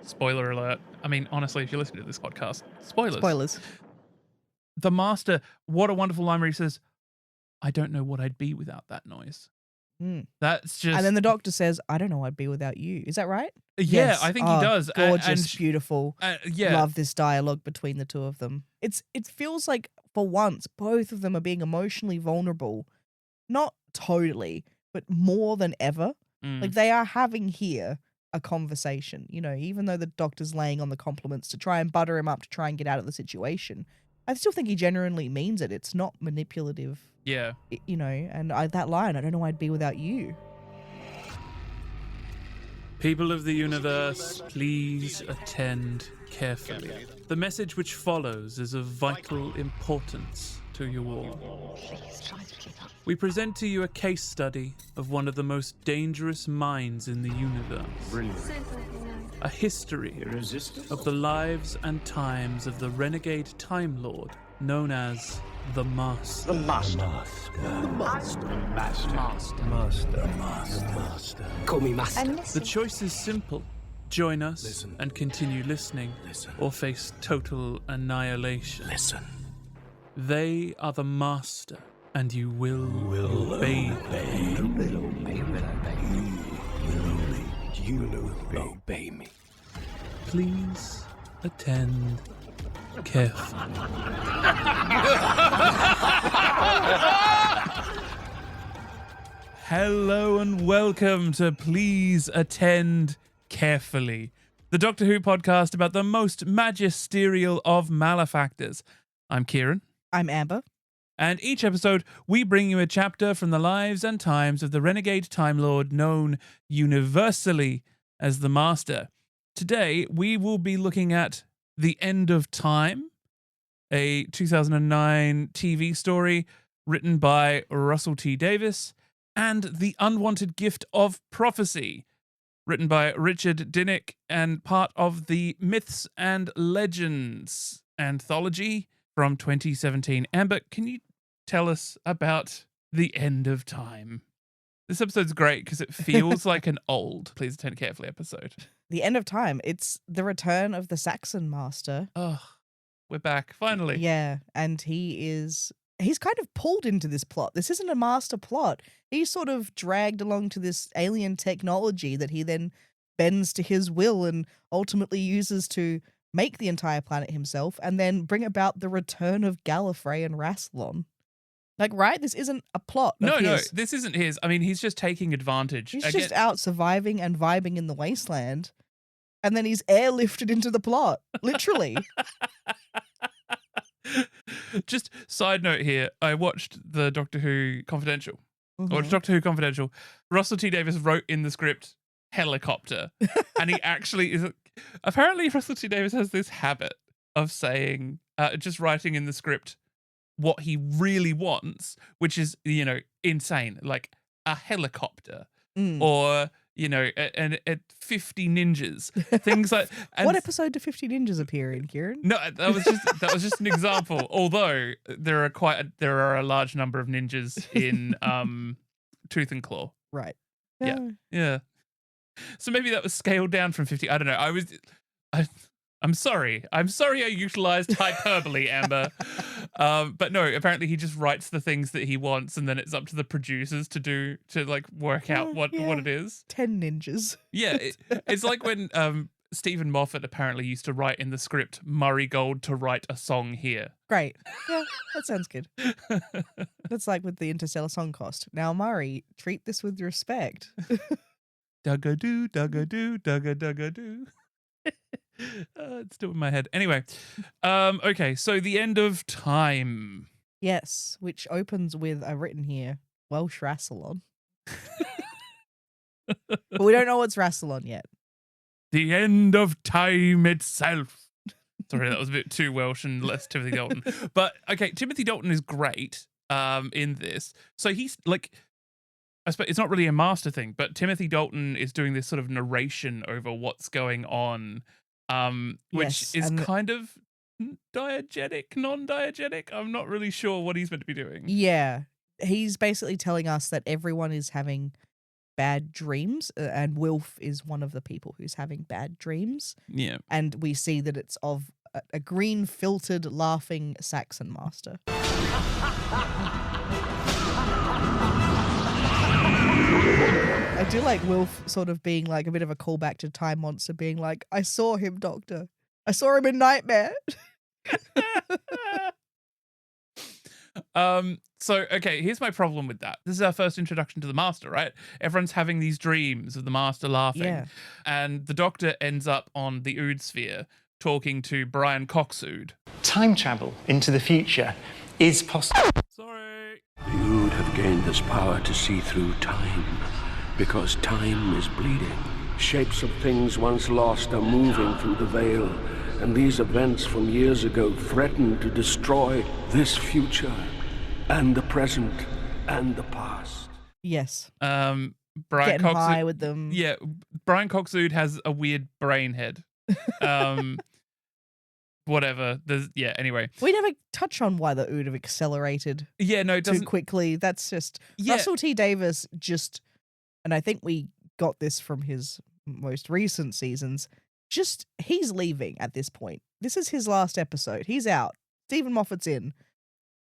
Spoiler alert. I mean, honestly, if you listen to this podcast, spoilers. Spoilers. The Master, what a wonderful line where he says, I don't know what I'd be without that noise. Mm. That's just... And then the Doctor says, I don't know what I'd be without you. Is that right? Yeah, Yes. I think he does. Gorgeous, beautiful. Yeah. Love this dialogue between the two of them. It feels like, for once, both of them are being emotionally vulnerable. Not totally, but more than ever. Like, they are having here a conversation, you know, even though the Doctor's laying on the compliments to try and butter him up to try and get out of the situation. I still think he genuinely means it. It's not manipulative. Yeah. You know, and that line, I don't know where I'd be without you. People of the universe, please attend carefully. The message which follows is of vital importance to you all. We present to you a case study of one of the most dangerous minds in the universe. A history of the lives and times of the renegade Time Lord known as the Master. The Master. The Master. The Master. Call me Master. The choice is simple. Join us and continue listening, or face total annihilation. They are the Master, and you will obey them. You will obey me. Please attend carefully. Hello and welcome to Please Attend Carefully, the Doctor Who podcast about the most magisterial of malefactors. I'm Ciarán. I'm Amber. And each episode, we bring you a chapter from the lives and times of the renegade Time Lord known universally as the Master. Today, we will be looking at The End of Time, a 2009 TV story written by Russell T Davies, and The Unwanted Gift of Prophecy, written by Richard Dinnick and part of the Myths and Legends anthology from 2017. Amber, can you tell us about The End of Time? This episode's great because it feels like an old Please Attend Carefully episode. The End of Time. It's the return of the Saxon Master. Oh, we're back, finally. Yeah, and he's kind of pulled into this plot. This isn't a master plot. He's sort of dragged along to this alien technology that he then bends to his will and ultimately uses to make the entire planet himself and then bring about the return of Gallifrey and Rassilon. Like, right? This isn't a plot. No, this isn't his. I mean, he's just taking advantage. He's just out surviving and vibing in the Wasteland, and then he's airlifted into the plot, literally. Just side note here, I watched the Doctor Who Confidential. Mm-hmm. I watched Doctor Who Confidential. Russell T Davies wrote in the script helicopter, and he actually is. Apparently, Russell T Davies has this habit of saying, just writing in the script what he really wants, which is, you know, insane, like a helicopter or, you know, 50 ninjas, things like. And what episode do 50 ninjas appear in, Ciarán? No, that was just an example. Although there are a large number of ninjas in Tooth and Claw. Right. Yeah. So maybe that was scaled down from 50. I don't know. I'm sorry. I utilized hyperbole, Amber. But no, apparently he just writes the things that he wants, and then it's up to the producers to like work out what it is. 10 ninjas. Yeah, it's like when Stephen Moffat apparently used to write in the script Murray Gold to write a song here. Great. Yeah, that sounds good. That's like with the Interstellar Song Cost. Now, Murray, treat this with respect. Dugga-doo, dugga-doo, dugga-dugga-doo. It's still in my head. Anyway, okay, so The End of Time. Yes, which opens with, I've written here, Welsh Rassilon. But we don't know what's Rassilon yet. The end of time itself. Sorry, that was a bit too Welsh and less Timothy Dalton. But okay, Timothy Dalton is great in this. So he's like, I suppose it's not really a master thing, but Timothy Dalton is doing this sort of narration over what's going on, which is kind of diegetic, non-diegetic. I'm not really sure what he's meant to be doing. Yeah. He's basically telling us that everyone is having bad dreams, and Wilf is one of the people who's having bad dreams. Yeah. And we see that it's of a green filtered laughing Saxon Master. I do like Wilf sort of being like a bit of a callback to Time Monster, being like, I saw him, Doctor. I saw him in Nightmare. So, okay, here's my problem with that. This is our first introduction to the Master, right? Everyone's having these dreams of the Master laughing. Yeah. And the Doctor ends up on the Ood sphere talking to Brian Cox Ood. Time travel into the future is possible. Sorry. The Ood have gained this power to see through time, because time is bleeding. Shapes of things once lost are moving through the veil, and these events from years ago threaten to destroy this future, and the present, and the past. Yes. Brian Getting Cox high with them. Yeah, Brian Cox Ood has a weird brain head. Whatever. Anyway. We never touch on why the Ood have accelerated Yeah, no, it too doesn't. quickly. That's just Yeah. Russell T Davies and I think we got this from his most recent seasons, he's leaving at this point. This is his last episode. He's out. Stephen Moffat's in.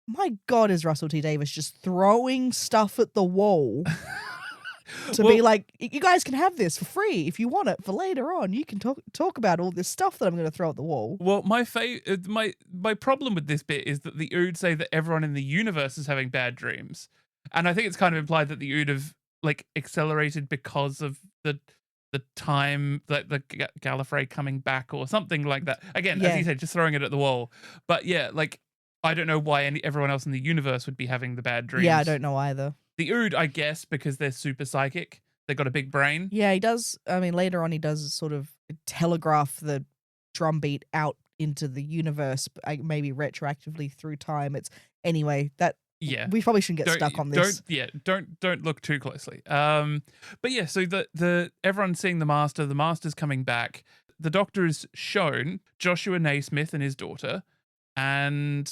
My God, is Russell T Davies just throwing stuff at the wall to be like, you guys can have this for free if you want it for later on. You can talk about all this stuff that I'm going to throw at the wall. Well, my problem with this bit is that the Ood say that everyone in the universe is having bad dreams. And I think it's kind of implied that the Ood have like accelerated because of the time, like the Gallifrey coming back or something like that. Again, as you said, just throwing it at the wall. But yeah, like, I don't know why everyone else in the universe would be having the bad dreams. Yeah, I don't know either. The Ood, I guess, because they're super psychic. They've got a big brain. Yeah, he does. I mean, later on, he does sort of telegraph the drumbeat out into the universe, maybe retroactively through time. Anyway, that. Yeah, we probably shouldn't get stuck on this. Don't look too closely. But yeah, so the everyone's seeing the Master's coming back. The Doctor is shown Joshua Naismith and his daughter, and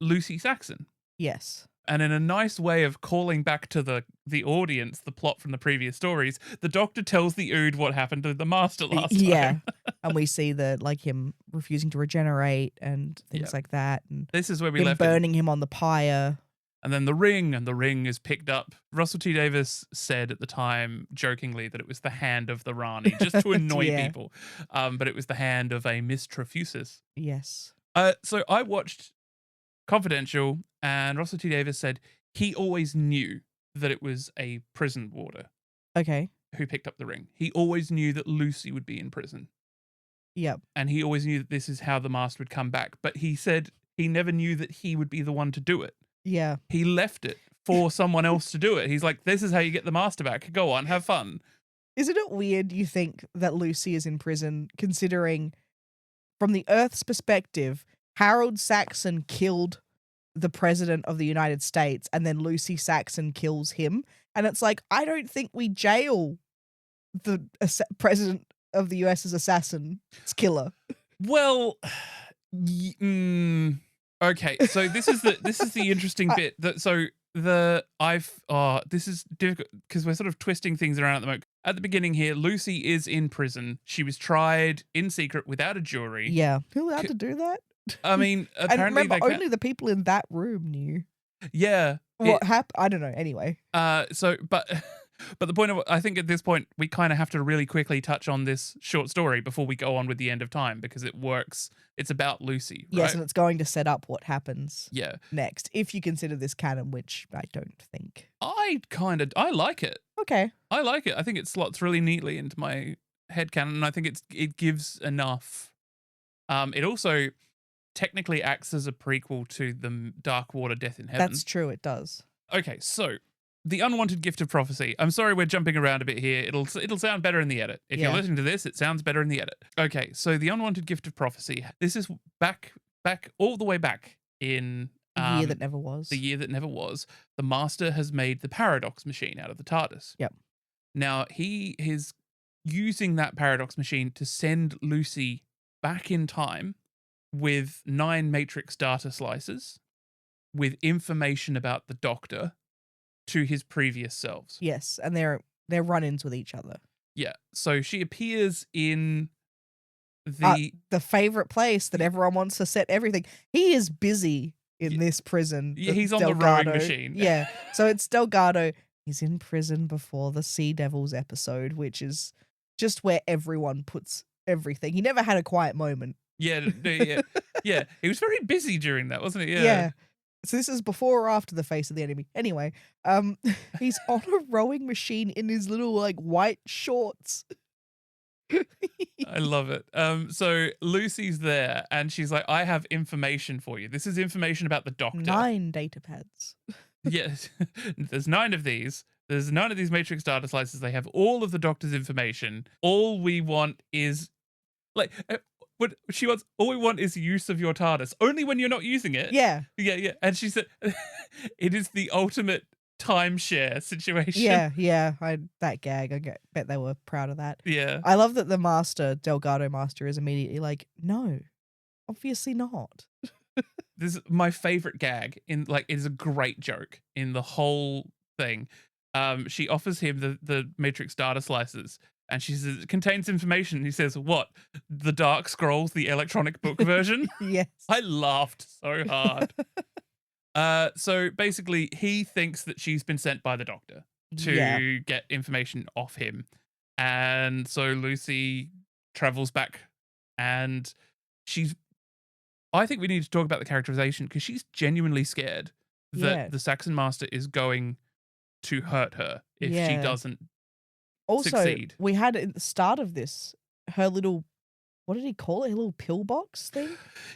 Lucy Saxon. Yes. And in a nice way of calling back to the audience the plot from the previous stories, the Doctor tells the Ood what happened to the Master last time. Yeah, and we see him refusing to regenerate and things like that. And this is where we left burning him on the pyre. And then the ring is picked up. Russell T Davies said at the time, jokingly, that it was the hand of the Rani, just to annoy people. But it was the hand of a Miss Trefusis. Yes. So I watched Confidential, and Russell T Davies said he always knew that it was a prison warder. Okay. Who picked up the ring. He always knew that Lucy would be in prison. Yep. And he always knew that this is how the Master would come back. But he said he never knew that he would be the one to do it. Yeah. He left it for someone else to do it. He's like, this is how you get the Master back. Go on, have fun. Isn't it weird you think that Lucy is in prison, considering from the Earth's perspective, Harold Saxon killed the president of the United States and then Lucy Saxon kills him. And it's like, I don't think we jail the president of the US's assassin's killer. Well, okay, so this is the interesting bit. This is difficult because we're sort of twisting things around at the moment. At the beginning here, Lucy is in prison. She was tried in secret without a jury. Yeah, who allowed to do that? I mean, apparently and remember, only the people in that room knew. Yeah, what happened? I don't know. Anyway, But the point of, I think at this point, we kind of have to really quickly touch on this short story before we go on with the end of time, because it works. It's about Lucy, right? Yes, and it's going to set up what happens next, if you consider this canon, which I don't think. I like it. Okay. I like it. I think it slots really neatly into my headcanon, and I think it gives enough. It also technically acts as a prequel to the Dark Water Death in Heaven. That's true, it does. Okay, so the unwanted gift of prophecy. I'm sorry we're jumping around a bit here. It'll sound better in the edit. If you're listening to this, it sounds better in the edit. Okay, so the unwanted gift of prophecy. This is back all the way back in the year that never was. The year that never was. The Master has made the paradox machine out of the TARDIS. Yep. Now he is using that paradox machine to send Lucy back in time with 9 matrix data slices with information about the Doctor to his previous selves. Yes, and they're They're run-ins with each other. Yeah. So she appears in the favorite place that everyone wants to set everything. He is busy in this prison. Yeah, he's on the rowing machine. Yeah. So it's Delgado. He's in prison before the Sea Devils episode, which is just where everyone puts everything. He never had a quiet moment. Yeah. Yeah. He was very busy during that, wasn't he? Yeah. So this is before or after the face of the enemy. Anyway, he's on a rowing machine in his little like white shorts. I love it. So Lucy's there and she's like, I have information for you. This is information about the Doctor. 9 data pads. Yes. There's 9 of these. There's 9 of these Matrix data slices. They have all of the Doctor's information. All we want is like what she wants. All we want is use of your TARDIS. Only when you're not using it. Yeah. Yeah. And she said, it is the ultimate timeshare situation. Yeah. That gag. Bet they were proud of that. Yeah. I love that the Master, Delgado Master, is immediately like, no, obviously not. This is my favorite gag in like it is a great joke in the whole thing. She offers him the Matrix data slices and she says it contains information. He says, what? The Dark Scrolls, the electronic book version? Yes. I laughed so hard. So basically he thinks that she's been sent by the Doctor to get information off him. And so Lucy travels back and I think we need to talk about the characterization because she's genuinely scared that the Saxon Master is going to hurt her if she doesn't succeed. We had at the start of this, her little, what did he call it? A little pillbox thing?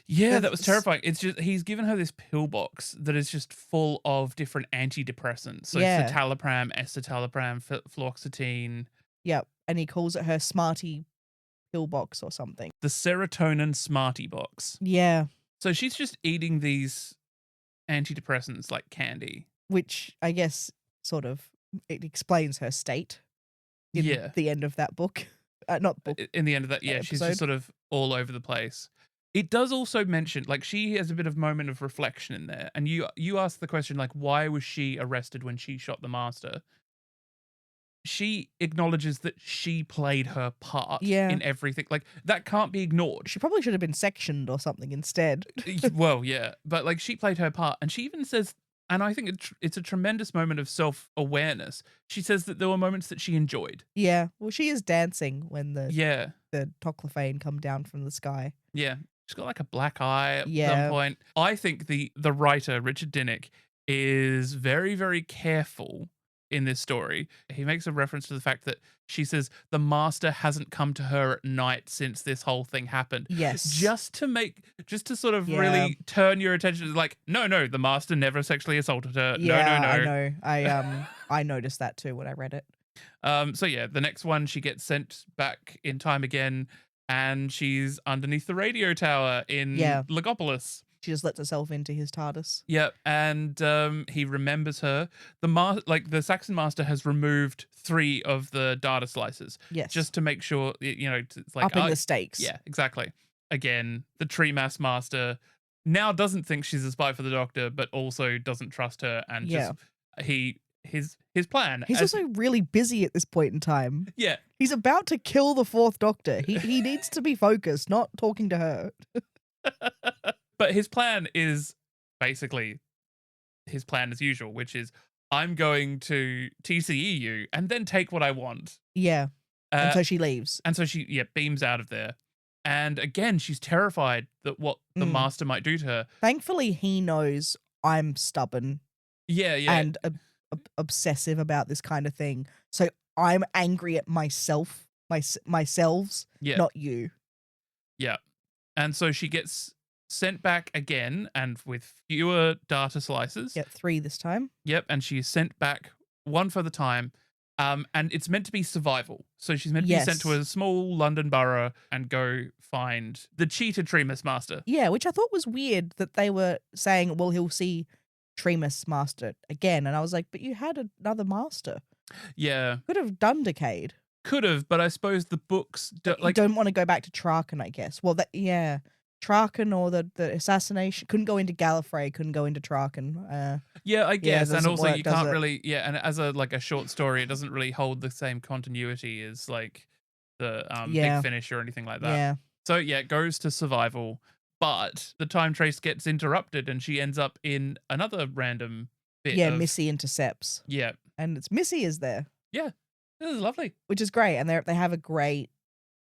Yeah, that was terrifying. It's just, he's given her this pillbox that is just full of different antidepressants. So it's citalopram, escitalopram, fluoxetine. Yep. And he calls it her Smarty pillbox or something. The serotonin Smarty box. Yeah. So she's just eating these antidepressants like candy. Which I guess sort of, it explains her state in the end of that book. Not book. In the end of that, yeah, she's just sort of all over the place. It does also mention, like, she has a bit of moment of reflection in there. And you ask the question, like, why was she arrested when she shot the Master? She acknowledges that she played her part in everything. Like, that can't be ignored. She probably should have been sectioned or something instead. Well, yeah. But, like, she played her part. And she even says, and I think it's a tremendous moment of self-awareness. She says that there were moments that she enjoyed. Yeah. Well, she is dancing when the Toclophane come down from the sky. Yeah. She's got, like, a black eye at some point. I think the writer, Richard Dinnick, is very, very careful in this story. He makes a reference to the fact that she says the Master hasn't come to her at night since this whole thing happened. Yes. Just to sort of really turn your attention. Like, no, the Master never sexually assaulted her. Yeah, no. I know. I noticed that too when I read it. So yeah, the next one, she gets sent back in time again and she's underneath the radio tower in Legopolis. She just lets herself into his TARDIS. Yep, and he remembers her. The Saxon Master has removed 3 of the data slices. Yes. Just to make sure, it's like upping the stakes. Yeah, exactly. Again, the Tree Mass Master now doesn't think she's a spy for the Doctor, but also doesn't trust her, and just his plan. He's also really busy at this point in time. Yeah, he's about to kill the 4th Doctor. He needs to be focused, not talking to her. But his plan is basically his plan as usual, which is I'm going to TCE you and then take what I want. Yeah. And so she leaves. And so she beams out of there. And again, she's terrified that what the Master might do to her. Thankfully, he knows I'm stubborn. Yeah. And obsessive about this kind of thing. So I'm angry at myself, myself, not you. Yeah. And so she gets sent back again and with fewer data slices. Yep, 3 this time. Yep, and she's sent back one further time. And it's meant to be survival. So she's meant to be sent to a small London borough and go find the cheated Tremas Master. Yeah, which I thought was weird that they were saying, well, he'll see Tremas Master again. And I was like, but you had another Master. Yeah. Could have done Decade. Could have, but I suppose the books... don't want to go back to Ciarán, I guess. Well, Traken or the assassination. Couldn't go into Gallifrey, couldn't go into Traken. Yeah, I guess. And doesn't also work, you does can't it? really, and as a short story, it doesn't really hold the same continuity as like the Yeah. Big Finish or anything like that. Yeah. So yeah, it goes to survival, but the time trace gets interrupted and she ends up in another random bit Yeah, of, Missy intercepts. Yeah. And it's Missy is there. Yeah. This is lovely. Which is great. And they have a great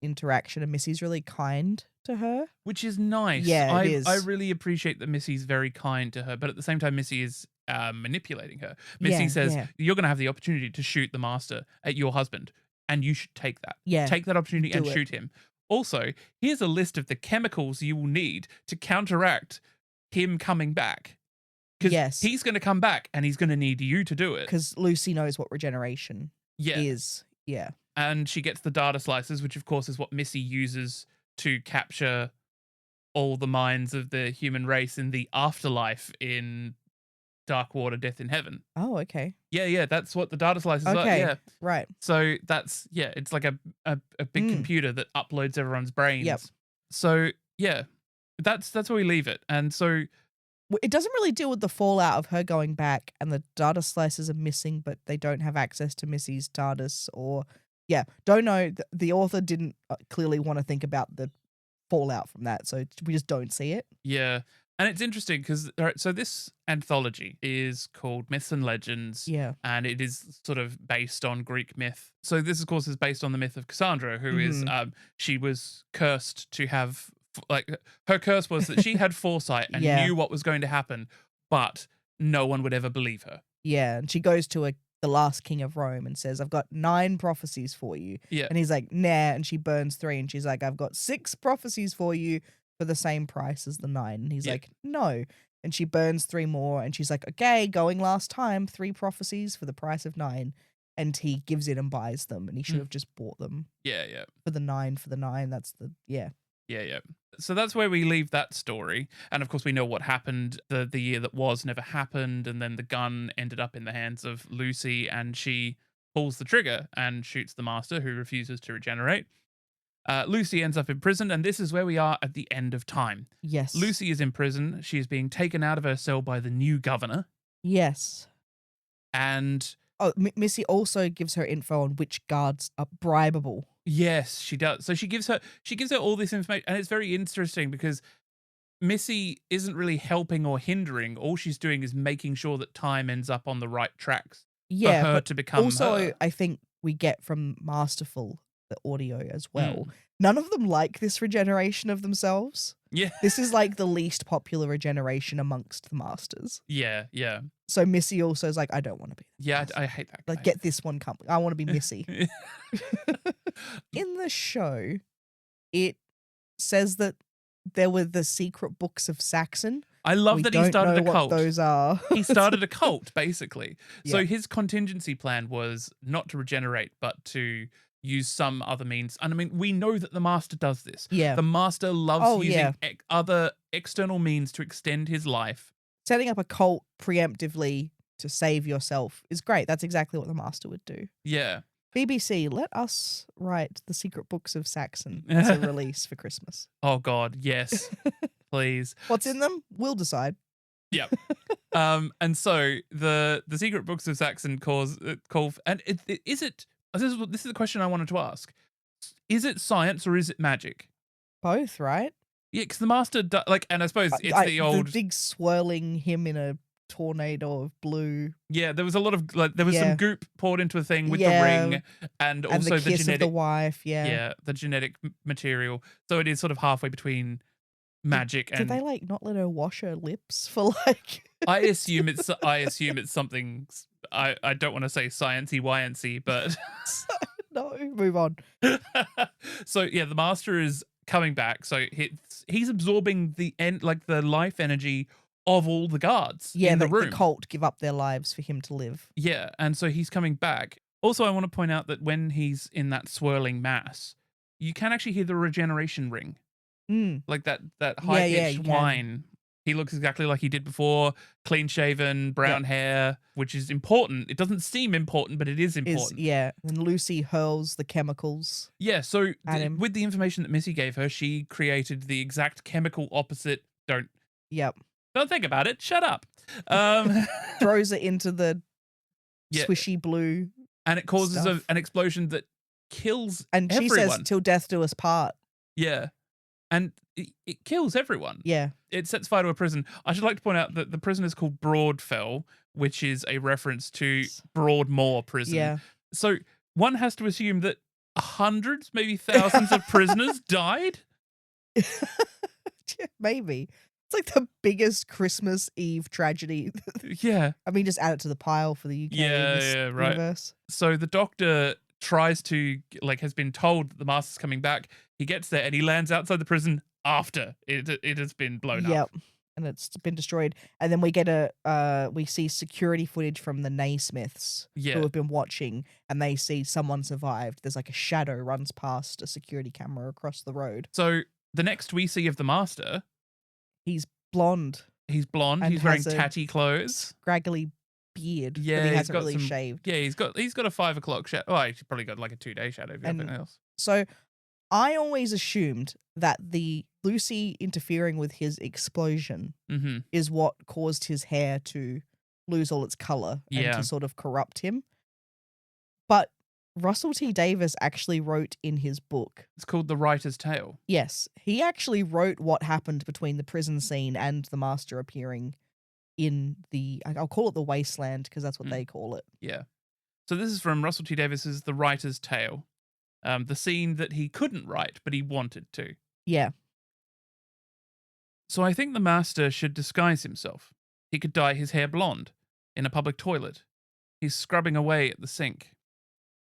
interaction, and Missy's really kind to her. Which is nice. Yeah, it is. I really appreciate that Missy's very kind to her, but at the same time, Missy is manipulating her. Missy Yeah, says, yeah. you're going to have the opportunity to shoot the master at your husband, and you should take that. Yeah, Take that opportunity and do it. shoot him. Also, here's a list of the chemicals you will need to counteract him coming back. Because Yes. he's going to come back, and he's going to need you to do it. Because Lucy knows what regeneration is. Yeah. And she gets the data slices, which of course is what Missy uses to capture all the minds of the human race in the afterlife in Dark Water, Death in Heaven. Oh, okay. Yeah, that's what the data slices are. Okay. Yeah. Right. So it's like a big computer that uploads everyone's brains. Yep. So yeah, that's where we leave it. And so It doesn't really deal with the fallout of her going back and the data slices are missing, but they don't have access to Missy's TARDIS or, don't know. The author didn't clearly want to think about the fallout from that, so we just don't see it. Yeah. And it's interesting because, so this anthology is called Myths and Legends. Yeah. And it is sort of based on Greek myth. So this, of course, is based on the myth of Cassandra, who is, she was cursed to have, like, her curse was that she had foresight and knew what was going to happen, but no one would ever believe her. Yeah, and she goes to the last king of Rome and says, I've got 9 prophecies for you. Yeah. And he's like, nah, and she burns 3, and she's like, I've got 6 prophecies for you for the same price as the 9. And he's like, no. And she burns 3 more, and she's like, okay, going last time, 3 prophecies for the price of 9. And he gives in and buys them, and he should have just bought them. Yeah. For the 9, that's the, Yeah. So that's where we leave that story. And of course, we know what happened. The year that was never happened. And then the gun ended up in the hands of Lucy, and she pulls the trigger and shoots the master, who refuses to regenerate. Lucy ends up in prison, and this is where we are at the end of time. Yes. Lucy is in prison. She is being taken out of her cell by the new governor. Yes. And Missy also gives her info on which guards are bribable. yes, she does. So she gives her all this information, and it's very interesting because Missy isn't really helping or hindering. All she's doing is making sure that time ends up on the right tracks for her to become also, her. I think we get from Masterful the audio as well. None of them like this regeneration of themselves. Yeah. This is like the least popular regeneration amongst the Masters. Yeah. So Missy also is like, I don't want to be. Yeah, I hate that guy. Like, get this one company. I want to be Missy. In the show, it says that there were the secret books of Saxon. I love We that he don't started know a cult. what those are. He started a cult, basically. So Yeah. his contingency plan was not to regenerate, but to use some other means. And I mean, we know that the Master does this. Yeah. The Master loves using yeah. other external means to extend his life. Setting up a cult preemptively to save yourself is great. That's exactly what the Master would do. Yeah. BBC, let us write the secret books of Saxon as a release for Christmas. Oh, God. Yes. Please. What's in them? We'll decide. Yeah. And so the secret books of Saxon call, and is it, this is the question I wanted to ask. Is it science or is it magic? Both, right? Yeah, because the Master, and I suppose it's the old... The big swirling him in a tornado of blue. Yeah, there was a lot of, there was some goop poured into a thing with the ring, and also the kiss genetic... of the wife, Yeah, the genetic material. So it is sort of halfway between magic and... Did they, not let her wash her lips for, I assume it's something... I don't want to say sciencey wyancy, but... No, move on. So yeah, the Master is coming back. So he's absorbing the life energy of all the guards in the room. The cult give up their lives for him to live. Yeah, and so he's coming back. Also, I want to point out that when he's in that swirling mass, you can actually hear the regeneration ring. Like that high-pitched whine He looks exactly like he did before, clean-shaven, brown hair, which is important. It doesn't seem important, but it is important. And Lucy hurls the chemicals. Yeah, so at him. with the information that Missy gave her, she created the exact chemical opposite. Don't think about it. Shut up. Throws it into the swishy blue. And it causes stuff. an explosion that kills and she everyone. says, "Till death do us part." Yeah. And it kills everyone. Yeah. It sets fire to a prison. I should like to point out that the prison is called Broadfell, which is a reference to Broadmoor prison. Yeah. So one has to assume that hundreds, maybe thousands of prisoners died? Maybe. It's like the biggest Christmas Eve tragedy. Yeah. I mean, just add it to the pile for the UK universe. So the Doctor tries to, has been told that the Master's coming back. He gets there and he lands outside the prison after it has been blown up. Yep. And it's been destroyed. And then we get we see security footage from the Naismiths who have been watching, and they see someone survived. There's like a shadow runs past a security camera across the road. So the next we see of the Master, he's blonde. He's blonde. He's wearing tatty clothes. Scraggly beard. Yeah, that he hasn't really shaved. Yeah, he's got a 5 o'clock shadow. Oh, he's probably got like a 2-day shadow if nothing else. So I always assumed that the Lucy interfering with his explosion is what caused his hair to lose all its color and to sort of corrupt him. But Russell T Davies actually wrote in his book. It's called The Writer's Tale. Yes. He actually wrote what happened between the prison scene and the Master appearing in I'll call it the Wasteland because that's what they call it. Yeah. So this is from Russell T Davies' The Writer's Tale. The scene that he couldn't write, but he wanted to. Yeah. So I think the Master should disguise himself. He could dye his hair blonde in a public toilet. He's scrubbing away at the sink.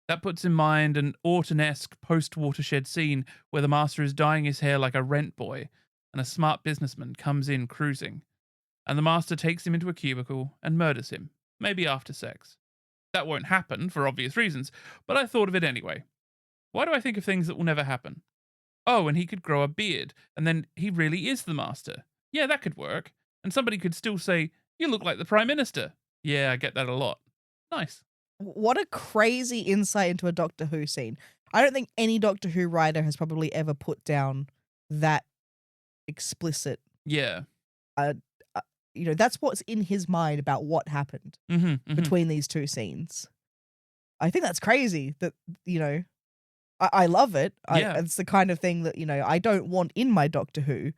That puts in mind an Orton-esque post-watershed scene where the Master is dyeing his hair like a rent boy and a smart businessman comes in cruising. And the Master takes him into a cubicle and murders him, maybe after sex. That won't happen for obvious reasons, but I thought of it anyway. Why do I think of things that will never happen? Oh, and he could grow a beard, and then he really is the Master. Yeah, that could work. And somebody could still say, "You look like the Prime Minister." Yeah, I get that a lot. Nice. What a crazy insight into a Doctor Who scene. I don't think any Doctor Who writer has probably ever put down that explicit. Yeah. That's what's in his mind about what happened between these two scenes. I think that's crazy that, I love it. It's the kind of thing that, I don't want in my Doctor Who,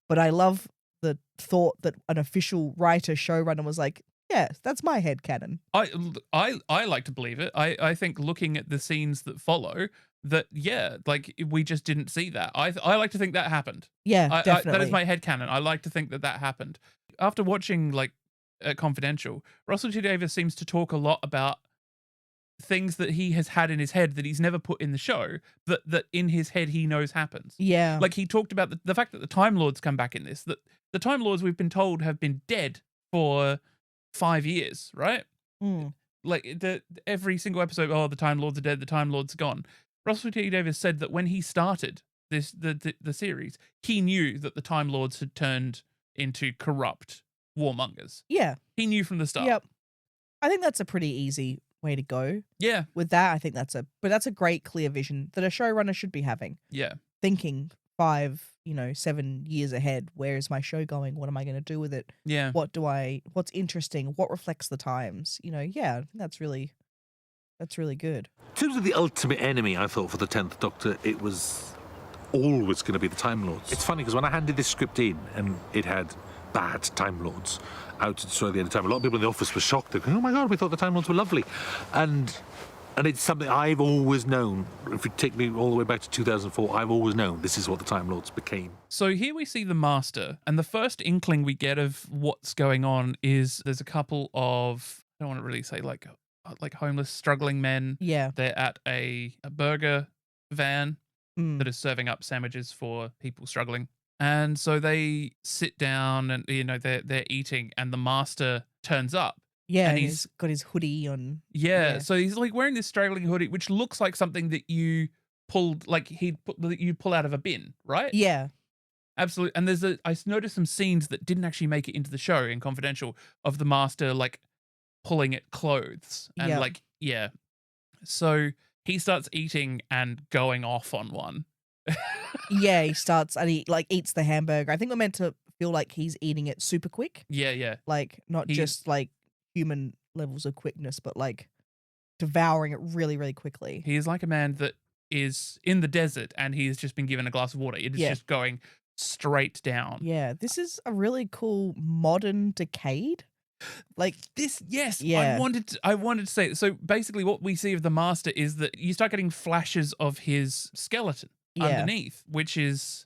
but I love the thought that an official writer, showrunner was like, yeah, that's my headcanon. I like to believe it. I think looking at the scenes that follow, that, we just didn't see that. I like to think that happened. Yeah, definitely. That is my headcanon. I like to think that happened. After watching, Confidential, Russell T Davies seems to talk a lot about things that he has had in his head that he's never put in the show, that in his head he knows happens. Yeah. Like he talked about the fact that the Time Lords come back in this, that the Time Lords we've been told have been dead for 5 years, right? Every single episode, the Time Lords are dead, the Time Lords are gone. Russell T Davies said that when he started the series, he knew that the Time Lords had turned into corrupt warmongers. Yeah. He knew from the start. Yep. I think that's a pretty easy way to go. Yeah. With that, I think that's a great clear vision that a showrunner should be having. Yeah. Thinking 5, 7 years ahead. Where is my show going? What am I going to do with it? Yeah. What's interesting? What reflects the times? I think that's really good. In terms of the ultimate enemy, I thought for the 10th Doctor, it was always going to be the Time Lords. It's funny because when I handed this script in and it had bad Time Lords out to destroy the end of time, a lot of people in the office were shocked. They're going, "Oh my God, we thought the Time Lords were lovely." And it's something I've always known. If you take me all the way back to 2004, I've always known this is what the Time Lords became. So here we see the Master, and the first inkling we get of what's going on is there's a couple of, I don't want to really say like homeless, struggling men. Yeah. They're at a burger van that is serving up sandwiches for people struggling. And so they sit down and, they're eating, and the Master turns up. Yeah, and he's got his hoodie on. Yeah, so he's wearing this straggling hoodie, which looks like something that you pulled, you pull out of a bin, right? Yeah. Absolutely. And I noticed some scenes that didn't actually make it into the show in Confidential of the Master like pulling at clothes and Yep. like, yeah. So he starts eating and going off on one. Yeah, he starts and he like eats the hamburger. I think we're meant to feel like he's eating it super quick. Yeah, yeah. Like not He's- just like human levels of quickness, but like devouring it really, really quickly. He is like a man that is in the desert and he's just been given a glass of water. It is Yeah. just going straight down. Yeah, this is a really cool modern decade. Like This, yes, Yeah. I wanted to say, so basically what we see of the Master is that you start getting flashes of his skeleton Yeah. underneath, which is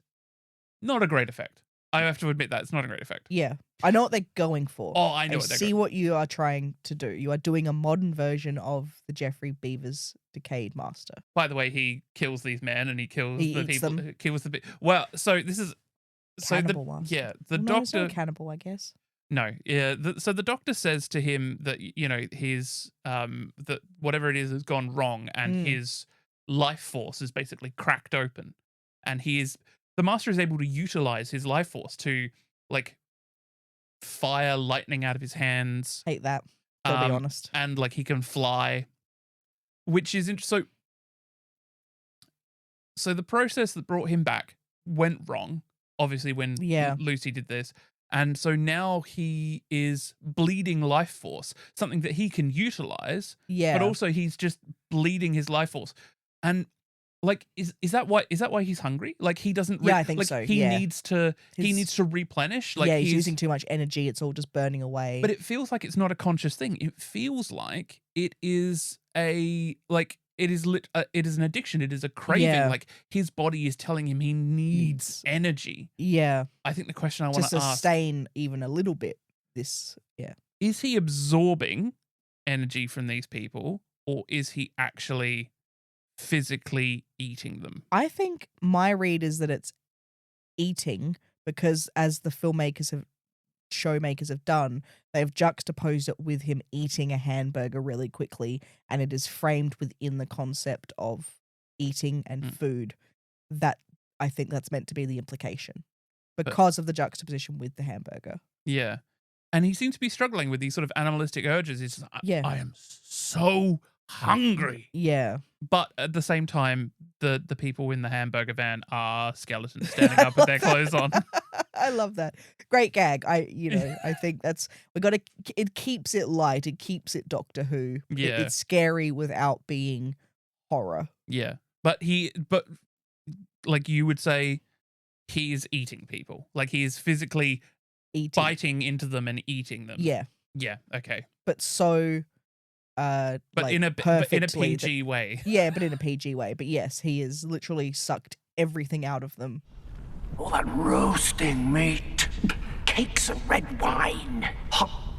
not a great effect. I have to admit that it's not a great effect. yeah, I know what they're going for. Oh, I know I what they're see going. what you are trying to do. You are doing a modern version of the Jeffrey Beavers Decayed Master. By the way, he kills these men and he kills He the eats people. them. Kills the. Well, so this is. Cannibal Master. Yeah, the Well, no, it's not doctor. a cannibal, I guess. No, yeah. So the doctor says to him that his that whatever it is has gone wrong and his life force is basically cracked open, and the Master is able to utilize his life force to like fire lightning out of his hands, Hate that. To be Um, honest. and like he can fly, which is interesting. So the process that brought him back went wrong, obviously, when Yeah. Lucy did this. And so now he is bleeding life force, something that he can utilize, Yeah. but also he's just bleeding his life force. And like, is that why he's hungry? Like he doesn't. Yeah, I think like, so, He yeah. needs to. He His- needs to replenish. Like yeah, he's using too much energy. It's all just burning away. But it feels like it's not a conscious thing. It feels like it is a it is an addiction. It is a craving. Yeah. Like his body is telling him he needs energy. yeah, I think the question I to want to ask sustain even a little bit this. Yeah. is he absorbing energy from these people, or is he actually physically eating them? I think my read is that it's eating because as the showmakers have done, they've juxtaposed it with him eating a hamburger really quickly, and it is framed within the concept of eating and food. That I think that's meant to be the implication because of the juxtaposition with the hamburger. Yeah. And he seems to be struggling with these sort of animalistic urges. He's just, Yeah. I am so hungry. Yeah. But at the same time, the people in the hamburger van are skeletons standing up with their clothes on. I love that. Great gag. I think it keeps it light. It keeps it Doctor Who. Yeah. It's scary without being horror. Yeah. But like you would say, he's eating people. Like he is physically Eating. biting into them and eating them. Yeah. Yeah. Okay. But so But like, in a perfectly that- PG way. yeah, but in a PG way. But yes, he has literally sucked everything out of them. All that roasting meat, cakes of red wine, hot,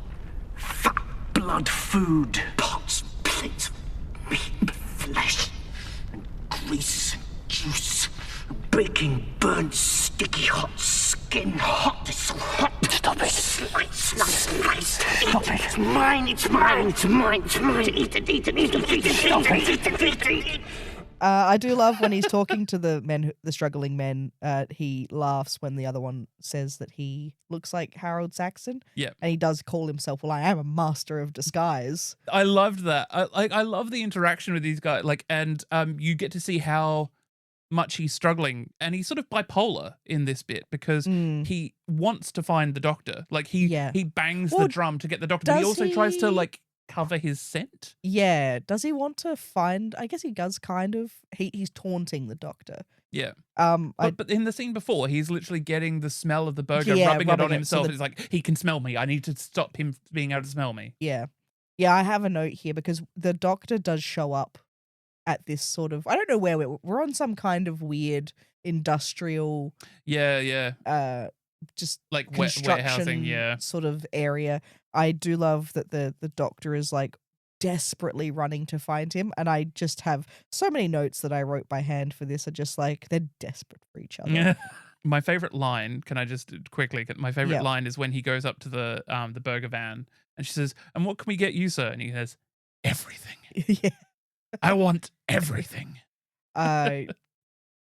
fat blood food, pots, plates of meat and flesh, and grease and juice, baking, burnt, sticky, hot skin, hot, it's so hot. Stop it. Slice. Stop it. It's mine, it's mine. Eat it. I do love when he's talking to the struggling men. He laughs when the other one says that he looks like Harold Saxon. Yeah. And he does call himself, well, I am a master of disguise. I loved that. I love the interaction with these guys. Like, and you get to see how much he's struggling, and he's sort of bipolar in this bit because he wants to find the doctor. Like he bangs Well, the drum to get the doctor, but he does also tries to he- like cover his scent. Yeah. Does he want to find? I guess he does kind of. He's taunting the doctor. Yeah. I But in the scene before, he's literally getting the smell of the burger, Yeah, rubbing it rubbing on it, himself. so It's like, he can smell me. I need to stop him being able to smell me. Yeah. Yeah, I have a note here because the doctor does show up at this sort of, I don't know where we're on some kind of weird industrial Yeah. just Like construction warehousing, yeah. sort of area. I do love that the doctor is like desperately running to find him, and I just have so many notes that I wrote by hand for this are just like they're desperate for each other. My favorite line, can I just quickly, my favorite Yeah. line is when he goes up to the burger van and she says, "And what can we get you, sir?" And he says, "Everything. Yeah. I want everything."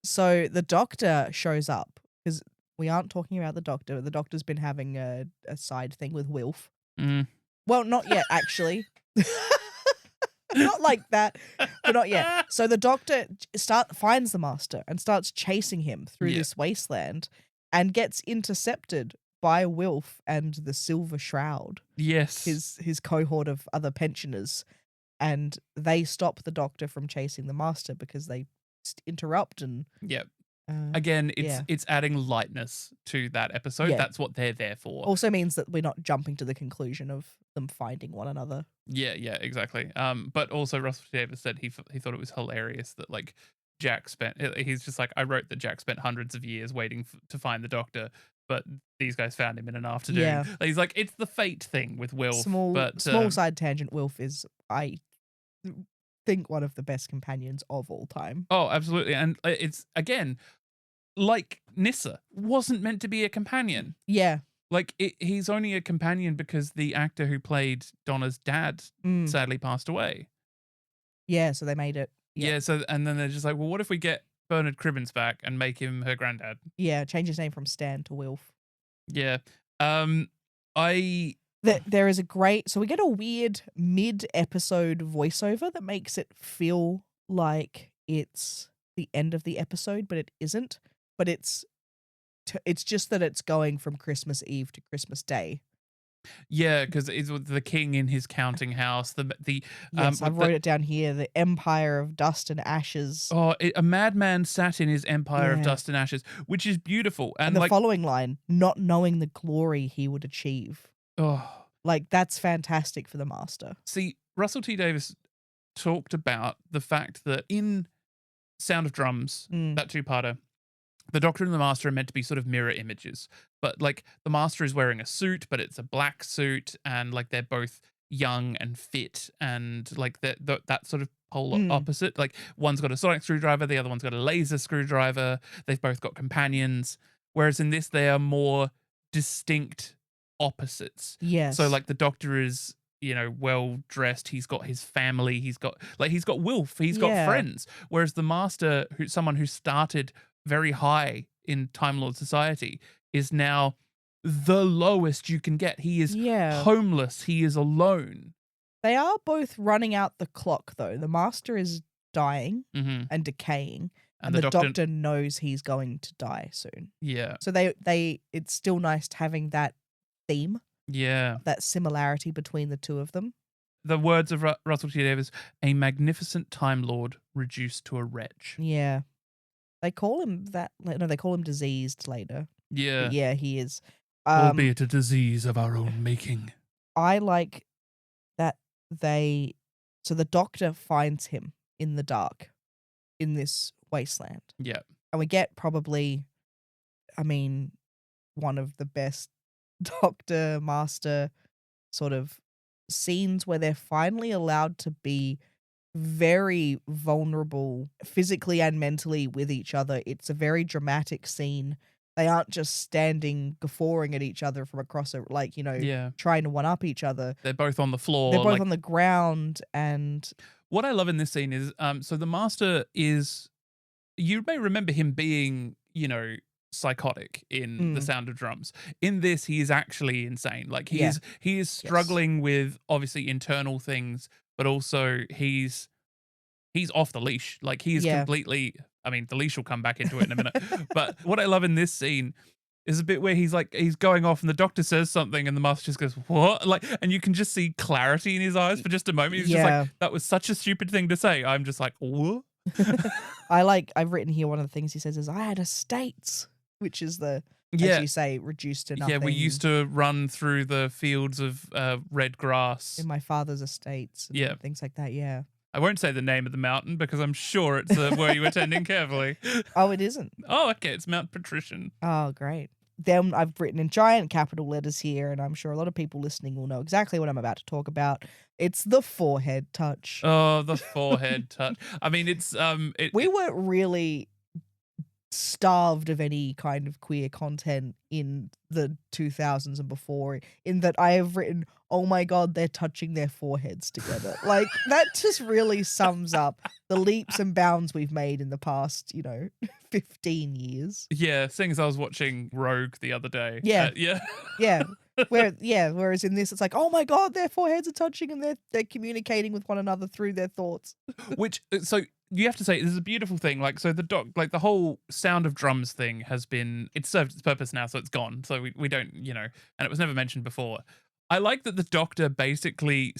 So the doctor shows up because we aren't talking about the Doctor. The Doctor's been having a side thing with Wilf. Mm. Well, not yet, actually. Not like that, but not yet. So the Doctor finds the Master and starts chasing him through this wasteland and gets intercepted by Wilf and the Silver Shroud. Yes. His cohort of other pensioners. And they stop the Doctor from chasing the Master because they interrupt and... Yep. Again, it's adding lightness to that episode. Yeah. That's what they're there for. Also means that we're not jumping to the conclusion of them finding one another. Yeah, exactly. But also Russell T Davies said he thought it was hilarious that like Jack he's just like, I wrote that Jack spent hundreds of years waiting to find the Doctor, but these guys found him in an afternoon. Yeah. He's like, it's the fate thing with Wilf. Small side tangent. Wilf is, I think, one of the best companions of all time. Oh, absolutely. And it's, again, like Nyssa, wasn't meant to be a companion. Yeah. Like, he's only a companion because the actor who played Donna's dad sadly passed away. Yeah, so they made it. Yeah, so, and then they're just like, well, what if we get Bernard Cribbins back and make him her granddad? Yeah, change his name from Stan to Wilf. Yeah. There is a great... So we get a weird mid-episode voiceover that makes it feel like it's the end of the episode, but it isn't. But it's just that it's going from Christmas Eve to Christmas Day. Yeah, because it's with the king in his counting house. Yes, I wrote it down here. The Empire of Dust and Ashes. Oh, a madman sat in his empire of dust and ashes, which is beautiful. And the following line, not knowing the glory he would achieve. Oh, like that's fantastic for the Master. See, Russell T Davies talked about the fact that in Sound of Drums, that two-parter, the Doctor and the Master are meant to be sort of mirror images, but like the Master is wearing a suit, but it's a black suit, and like they're both young and fit, and like that sort of polar opposite. Like one's got a sonic screwdriver, the other one's got a laser screwdriver. They've both got companions, whereas in this they are more distinct opposites. Yes. So like the Doctor is, you know, well dressed. He's got his family. He's got Wilf. He's got friends. Whereas the Master, someone who started very high in Time Lord society, is now the lowest you can get. He is homeless. He is alone. They are both running out the clock, though. The Master is dying and decaying, and the Doctor knows he's going to die soon. Yeah. So it's still nice having that theme. Yeah. That similarity between the two of them. The words of Russell T Davies, a magnificent Time Lord reduced to a wretch. Yeah. They call him that. No, they call him diseased later. Yeah. But yeah, he is. Albeit a disease of our own making. I like that so the Doctor finds him in the dark in this wasteland. Yeah. And we get probably, one of the best Doctor Master sort of scenes where they're finally allowed to be very vulnerable physically and mentally with each other. It's a very dramatic scene. They aren't just standing guffawing at each other from across trying to one-up each other. They're both on the floor. They're both on the ground. And what I love in this scene is, so the Master is, you may remember him being, psychotic in The Sound of Drums. In this, he is actually insane. Like he is struggling with obviously internal things, but also he's off the leash. Like he is completely, the leash will come back into it in a minute. But what I love in this scene is a bit where he's going off and the Doctor says something and the Master just goes, what? Like, and you can just see clarity in his eyes for just a moment. He's just like, that was such a stupid thing to say. I'm just like, what? I've written here, one of the things he says is, I had estates, which is as you say, reduced to nothing. Yeah, we used to run through the fields of red grass. In my father's estates. And things like that, yeah. I won't say the name of the mountain because I'm sure it's where you were tending carefully. Oh, it isn't? Oh, okay. It's Mount Patrician. Oh, great. Then I've written in giant capital letters here, and I'm sure a lot of people listening will know exactly what I'm about to talk about. It's the forehead touch. Oh, the forehead touch. It's... we weren't really starved of any kind of queer content in the 2000s and before, in that I have written, oh my god, they're touching their foreheads together. Like, that just really sums up the leaps and bounds we've made in the past, 15 years. Yeah, seeing as I was watching Rogue the other day. Yeah. Yeah. Yeah. Whereas in this, it's like, oh my god, their foreheads are touching and they're communicating with one another through their thoughts. Which, so you have to say, this is a beautiful thing. Like, so the whole sound of drums thing it's served its purpose now, so it's gone. So we don't, and it was never mentioned before. I like that the Doctor basically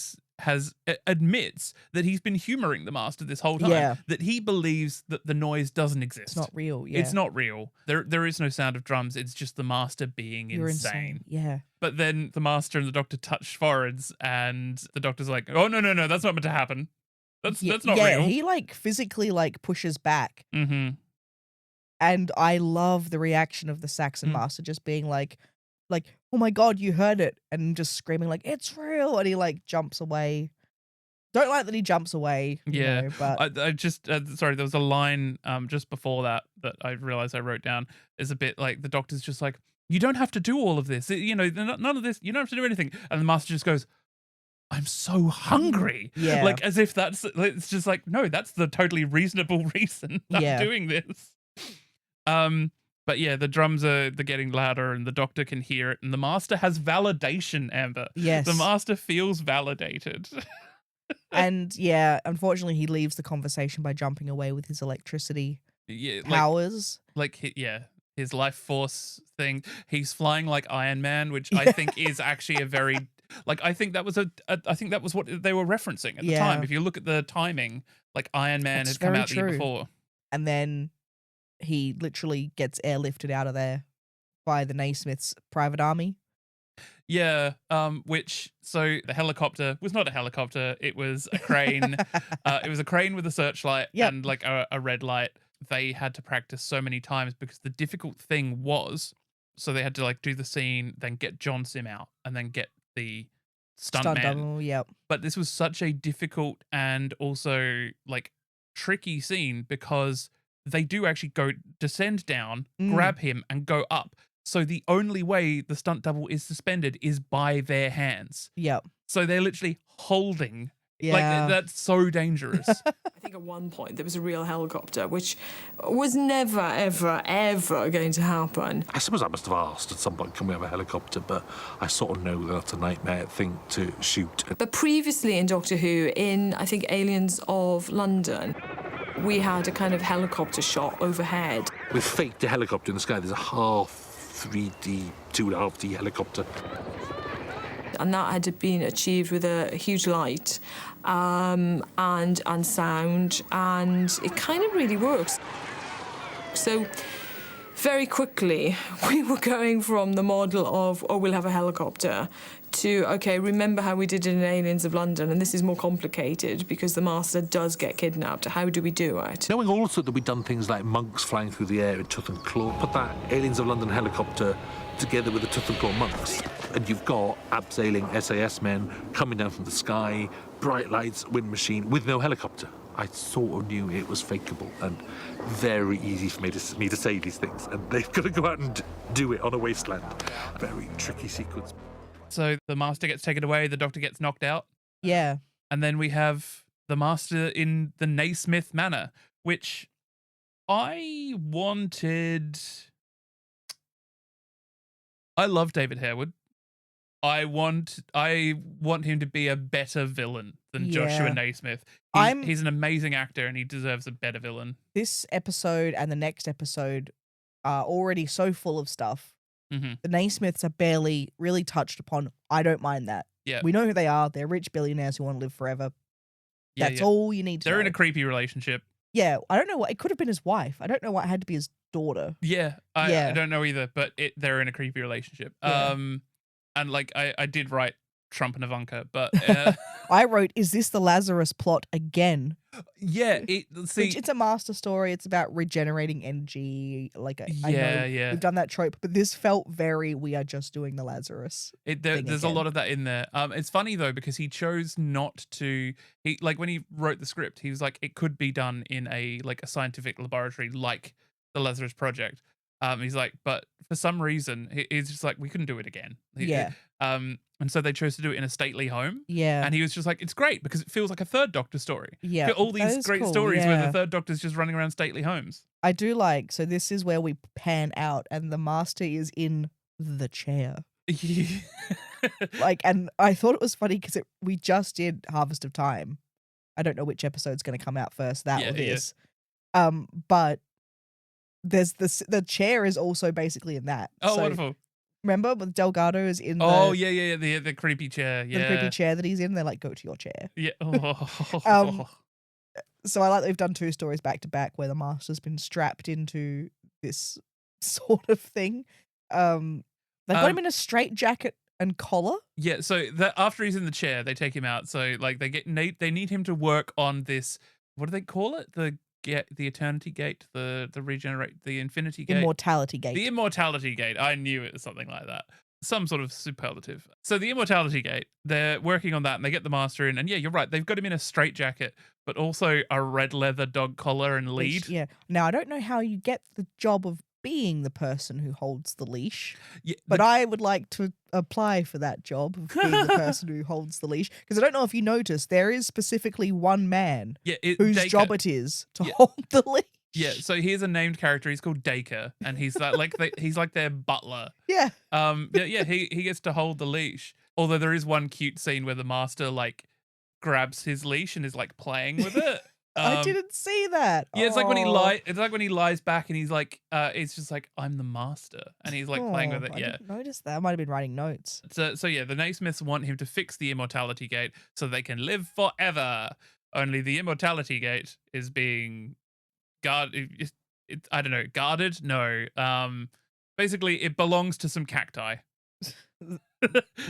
admits that he's been humoring the Master this whole time. Yeah. That he believes that the noise doesn't exist. It's not real. Yeah. It's not real. There is no sound of drums. It's just the Master being You're insane. Yeah. But then the Master and the Doctor touch foreheads, and the Doctor's like, "Oh no, that's not meant to happen. That's not real." He physically pushes back. Mm-hmm. And I love the reaction of the Saxon Master just being like, oh my god, you heard it, and just screaming like, it's real, and he jumps away. Don't like that he jumps away. Yeah, but I just sorry, there was a line just before that I realized I wrote down. Is a bit like the Doctor's just like, you don't have to do all of this. None of this. You don't have to do anything. And the Master just goes, I'm so hungry. Yeah. Like, as if it's just like, no, that's the totally reasonable reason I'm doing this. But yeah, the drums they're getting louder and the Doctor can hear it, and the Master has validation, Amber. Yes. The Master feels validated. And yeah, unfortunately he leaves the conversation by jumping away with his electricity powers. His life force thing. He's flying like Iron Man, which I think is actually a very I think that was I think that was what they were referencing at the time. If you look at the timing, Iron Man had come out the year before. And then he literally gets airlifted out of there by the Naismith's private army. Yeah, so the helicopter was not a helicopter, it was a crane. It was a crane with a searchlight and a red light. They had to practice so many times because the difficult thing was, so they had to do the scene, then get John Simm out, and then get the stuntman. Double, yep. But this was such a difficult and also tricky scene because they do actually descend down, grab him, and go up. So the only way the stunt double is suspended is by their hands. Yep. So they're literally holding. Yeah. That's so dangerous. I think at one point there was a real helicopter, which was never, ever, ever going to happen. I suppose I must have asked at some point, can we have a helicopter? But I sort of know that's a nightmare thing to shoot. But previously in Doctor Who, in, I think, Aliens of London, we had a kind of helicopter shot overhead. With faked a helicopter in the sky, there's a half 3D, 2.5D helicopter. And that had been achieved with a huge light and sound, and it kind of really works. So very quickly, we were going from the model of, oh, we'll have a helicopter, to, okay, remember how we did it in Aliens of London, and this is more complicated because the Master does get kidnapped. How do we do it? Knowing also that we'd done things like monks flying through the air in Tooth and Claw, put that Aliens of London helicopter together with the Tooth and Claw monks, and you've got abseiling SAS men coming down from the sky, bright lights, wind machine, with no helicopter. I sort of knew it was fakeable and very easy for me to say these things, and they've got to go out and do it on a wasteland. Very tricky sequence. So the Master gets taken away, the Doctor gets knocked out. Yeah. And then we have the Master in the Naismith Manor, which I wanted. I love David Harewood. I want him to be a better villain than Joshua Naismith. He's an amazing actor and he deserves a better villain. This episode and the next episode are already so full of stuff. Mm-hmm. The Naismiths are barely really touched upon. I don't mind that. Yeah. We know who they are. They're rich billionaires who want to live forever. That's all you need to know. They're in a creepy relationship. Yeah. I don't know what. It could have been his wife. I don't know what it had to be his daughter. Yeah. I don't know either, but they're in a creepy relationship. Yeah. And I did write Trump and Ivanka, but I wrote, is this the Lazarus plot again? Yeah, Which it's a Master story. It's about regenerating energy. I know we've done that trope, but this felt very, we are just doing the Lazarus. There's a lot of that in there. It's funny though, because he chose not to, when he wrote the script, he was like, it could be done in a scientific laboratory, like the Lazarus Project. He's like, but for some reason, he's just like, we couldn't do it again. Yeah. And so they chose to do it in a stately home. Yeah. And he was just like, it's great because it feels like a third Doctor story. Yeah. All that these is great cool, stories where yeah. the third Doctor's just running around stately homes. I do like, so this is where we pan out and the Master is in the chair. Like, and I thought it was funny because we just did Harvest of Time. I don't know which episode's going to come out first, that or this. But there's the chair is also basically in that. Oh, so, wonderful. Remember with Delgado is in the creepy chair. Yeah. the creepy chair that he's in. They're like, go to your chair. Yeah. So I like that we've done 2 stories back to back where the Master's been strapped into this sort of thing. They've got him in a straitjacket and collar. Yeah, so after he's in the chair, they take him out. So like they need him to work on this. What do they call it? The Eternity Gate, the Infinity Gate, Immortality Gate. The Immortality Gate. I knew it was something like that. Some sort of superlative. So the Immortality Gate, they're working on that, and they get the Master in. And yeah, you're right. They've got him in a straitjacket, but also a red leather dog collar and lead. Yeah. Now I don't know how you get the job of being the person who holds the leash, but I would like to apply for that job of being the person who holds the leash, because I don't know if you noticed, there is specifically one man whose job it is to hold the leash. Yeah, so here's a named character. He's called Dacre, and he's he's like their butler. Yeah. He gets to hold the leash. Although there is one cute scene where the Master like grabs his leash and is like playing with it. I didn't see that. Yeah, it's like when he lies back and he's like, it's just like, I'm the Master, and he's like playing with it. I Yeah, didn't notice that. I might have been writing notes. So yeah, the Naismiths want him to fix the Immortality Gate so they can live forever. Only the Immortality Gate is being guarded. I don't know, guarded? No. Basically, it belongs to some cacti.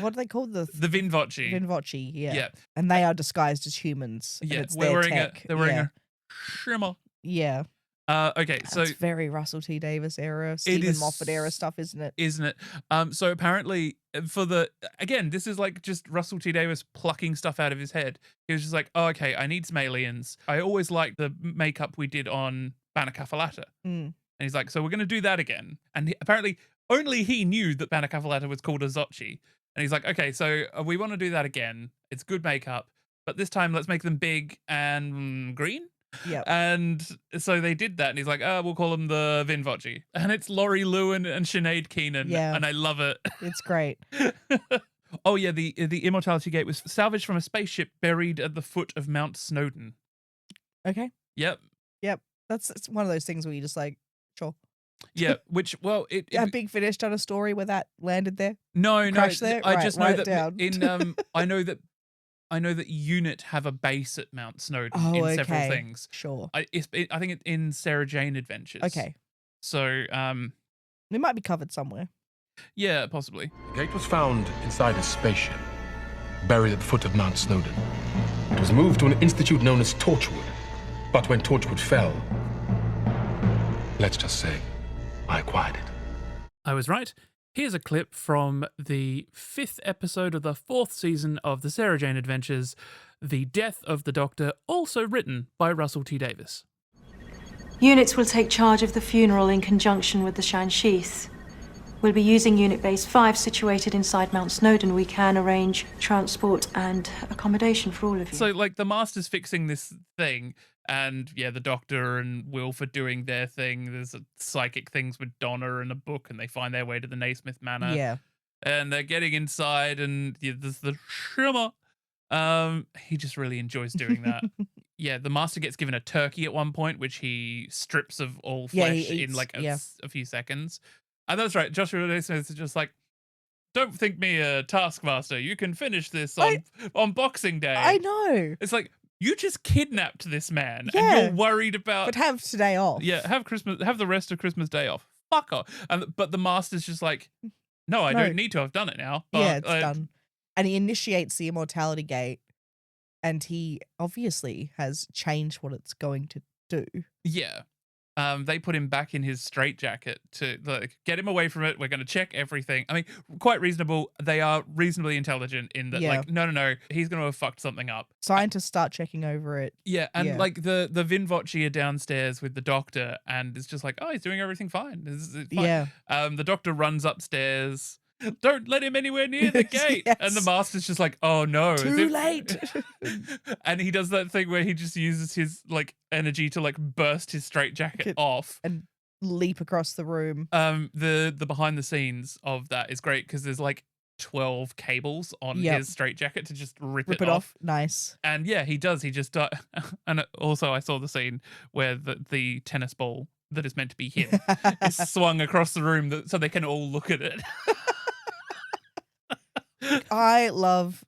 What are they called? The Vinvoci. Vinvoci, yeah. Yeah. And they are disguised as humans. Yeah, it's they're their wearing tech. they're wearing a shimmer. Yeah. Okay, so it's very Russell T Davies era, Stephen Moffat era stuff, isn't it? Isn't it? So apparently this is like just Russell T Davies plucking stuff out of his head. He was just like, oh, okay, I need some aliens. I always liked the makeup we did on Banacafalata. And he's like, so we're going to do that again. And apparently only he knew that Banacafalata was called a Zocchi. And he's like, okay, so we want to do that again. It's good makeup, but this time let's make them big and green. Yeah. And so they did that, and he's like, we'll call them the Vinvoci. And it's Laurie Lewin and Sinead Keenan. Yeah. And I love it. It's great. Oh, yeah, the Immortality Gate was salvaged from a spaceship buried at the foot of Mount Snowdon. Okay. Yep. It's one of those things where you just like, sure. Yeah, which, well, Have Big Finish done a story where that landed there? No. Crashed there? I Right, just know write it that down. I know that Unit have a base at Mount Snowdon Oh, in several okay. things. Sure. I think it's in Sarah Jane Adventures. Okay. So, It might be covered somewhere. yeah, possibly. The gate was found inside a spaceship, buried at the foot of Mount Snowdon. It was moved to an institute known as Torchwood. But when Torchwood fell, let's just say, I acquired it. I was right. Here's a clip from the 5th episode of the 4th season of the Sarah Jane Adventures, The Death of the Doctor, also written by Russell T Davies. Units will take charge of the funeral in conjunction with the Shan Sheath. We'll be using Unit Base 5 situated inside Mount Snowdon. We can arrange transport and accommodation for all of you. So, like, the Master's fixing this thing, and, yeah, the Doctor and Wilf are doing their thing. There's psychic things with Donna and a book, and they find their way to the Naismith Manor. Yeah. And they're getting inside, and there's the shimmer. He just really enjoys doing that. Yeah, the Master gets given a turkey at one point, which he strips of all flesh in, like, a few seconds. And that's right. Joshua Naismith is just like, don't think me a taskmaster. You can finish this on Boxing Day. I know. It's like, you just kidnapped this man, Yeah. and you're worried about. But have today off. Yeah, have the rest of Christmas Day off. Fuck off. But the Master's just like, no, I don't need to. I've done it now. Yeah, it's done. And he initiates the Immortality Gate, and he obviously has changed what it's going to do. Yeah. they put him back in his straitjacket to like get him away from it. We're going to check everything. I mean, quite reasonable. They are reasonably intelligent in that, like, no, he's going to have fucked something up. Scientists start checking over it. Yeah, and like the Vinvoci are downstairs with the doctor, and it's just like, oh, he's doing everything fine. It's fine. Yeah. The doctor runs upstairs. Don't let him anywhere near the gate. Yes. And the master's just like, oh no. Too late. And he does that thing where he just uses his like energy to like burst his straitjacket off and leap across the room. The behind the scenes of that is great because there's like 12 cables on his straitjacket to just rip it off. Nice. And yeah, he does. He just and also I saw the scene where the tennis ball that is meant to be him is swung across the room so they can all look at it. I love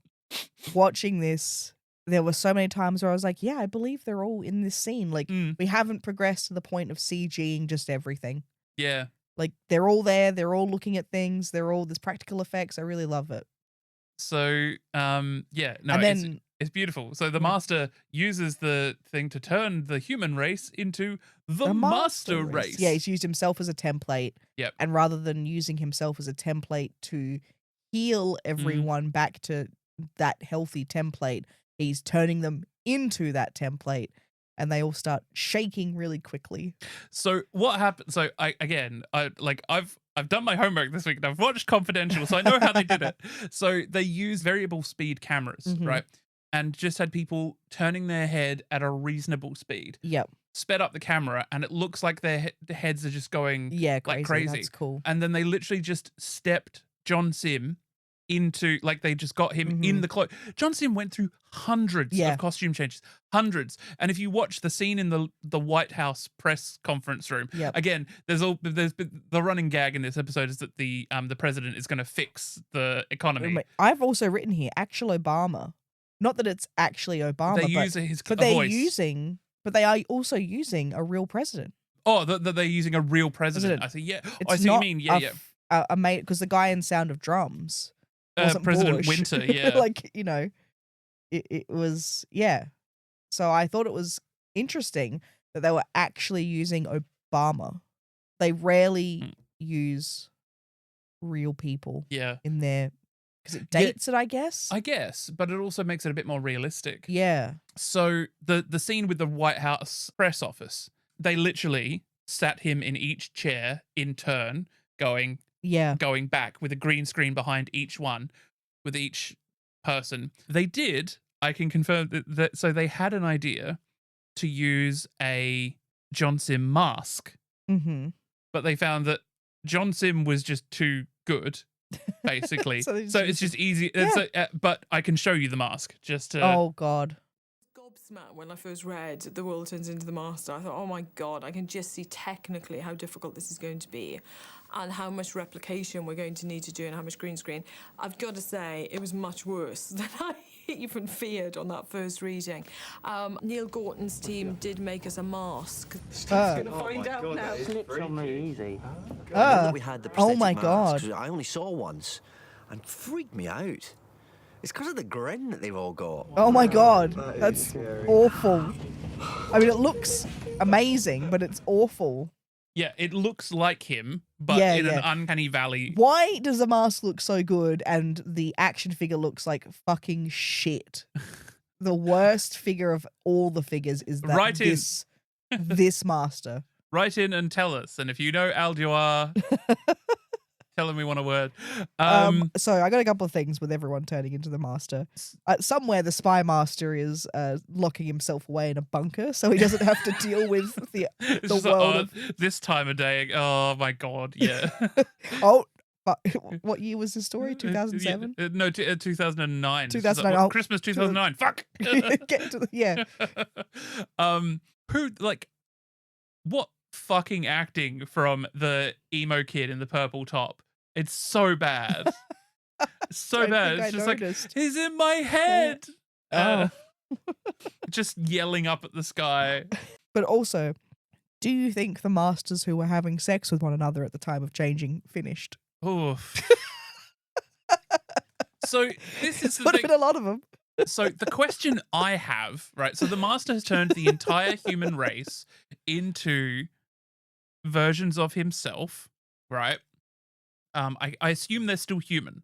watching this. There were so many times where I was like, yeah, I believe they're all in this scene. Like, we haven't progressed to the point of CGing just everything. Yeah. Like, they're all there. They're all looking at things. There's practical effects. I really love it. So, yeah. No, and then, it's beautiful. So the Master uses the thing to turn the human race into the Master race. Yeah, he's used himself as a template. Yep. And rather than using himself as a template to heal everyone back to that healthy template, he's turning them into that template, and they all start shaking really quickly. So what happened? So I've done my homework this week and I've watched Confidential, so I know how they did it. So they use variable speed cameras, right? And just had people turning their head at a reasonable speed. Yep. Sped up the camera, and it looks like their heads are just going like crazy. That's cool. And then they literally just stepped John Simm into, like, they just got him in the clothes. John Simm went through hundreds of costume changes, hundreds. And if you watch the scene in the White House press conference room, again, there's been the running gag in this episode is that the president is going to fix the economy. I've also written here, actual Obama. Not that it's actually Obama, but they are also using a real president. Oh, that they're using a real president. I see. Yeah, I see what you mean. Yeah, a mate, because the guy in Sound of Drums, President Bush. Winter. Yeah, like, you know, it was So I thought it was interesting that they were actually using Obama. They rarely use real people. In their. Because it dates it, I guess. I guess, but it also makes it a bit more realistic. Yeah. So the scene with the White House press office, they literally sat him in each chair in turn, going back with a green screen behind each one, with each person. They did, I can confirm that so they had an idea to use a John Simm mask, but they found that John Simm was just too good. Basically, so it's just easy. But I can show you the mask. Just to... Oh God! Gobsmacked when I first read "The World Turns into the Master." I thought, oh my God, I can just see technically how difficult this is going to be, and how much replication we're going to need to do, and how much green screen. I've got to say, it was much worse than I even feared on that first reading. Neil Gorton's team did make us a mask. Steph's gonna find out now. It's literally easy. We had the oh my God! I only saw once, and freaked me out. It's because of the grin that they've all got. Oh my God, that's awful. I mean, it looks amazing, but it's awful. Yeah, it looks like him, but in an uncanny valley. Why does the mask look so good and the action figure looks like fucking shit? The worst figure of all the figures is that this master. Write in and tell us, and if you know Alduar, tell him we want a word. So I got a couple of things with everyone turning into the master. Somewhere the spy master is locking himself away in a bunker, so he doesn't have to deal with the world. This time of day. Oh my God! Yeah. What year was this story? 2007? No, 2009. 2009. Christmas 2009. Fuck. What fucking acting from the emo kid in the purple top? It's so bad. So bad. It's just like, he's in my head. Just yelling up at the sky. But also, do you think the masters who were having sex with one another at the time of changing finished? Oof. So this is would have been a lot of them. So the question I have, right? So the master has turned the entire human race into versions of himself, right? I assume they're still human.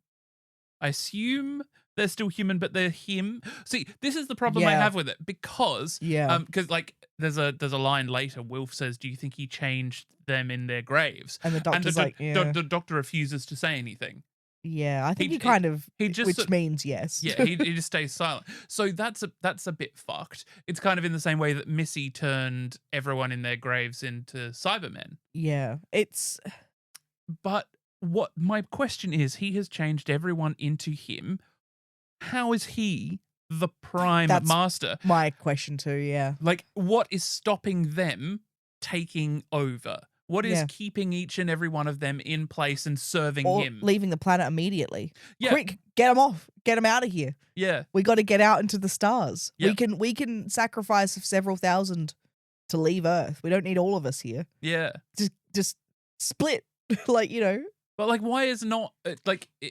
But they're him. See, this is the problem I Yeah. have with it because Yeah. because like there's a line later. Wilf says, "Do you think he changed them in their graves?" And the doctor's like, the doctor refuses to say anything. Yeah, I think He- he kind of, he just which sort- means yes. Yeah, he just stays silent. So that's a bit fucked. It's kind of in the same way that Missy turned everyone in their graves into Cybermen. Yeah, it's But what my question is, he has changed everyone into him. How is he the prime That's- master? my question too. Yeah, Like, what is stopping them taking over? What is Yeah. keeping each and every one of them in place and serving or him? leaving the planet immediately. Yeah. Quick, get them off, get them out of here. Yeah, We got to get out into the stars. Yep. We can sacrifice several thousand to leave Earth. We don't need all of us here. yeah. Just split, like But like, why is not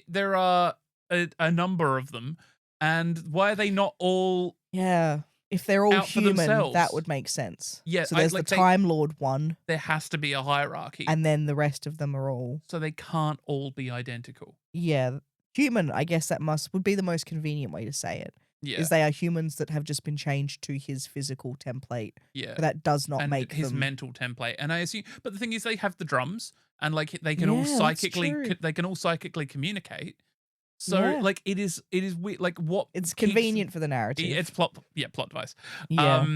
there are a number of them, and why are they not all? Yeah. If they're all Out for human, themselves. that would make sense. Yeah, So there's like the Time Lord one, There has to be a hierarchy, and then the rest of them are all so they can't all be identical. human. I guess that would be the most convenient way to say it. Yeah, Is they are humans that have just been changed to his physical template. yeah. But that does not and make his them. mental template. And I assume, but the thing is, they have the drums, and like they can all Yeah, that's psychically, true. they can all psychically communicate. So Yeah. like, it is weird. Like, what? It's keeps- convenient for the narrative. It's plot device. Yeah.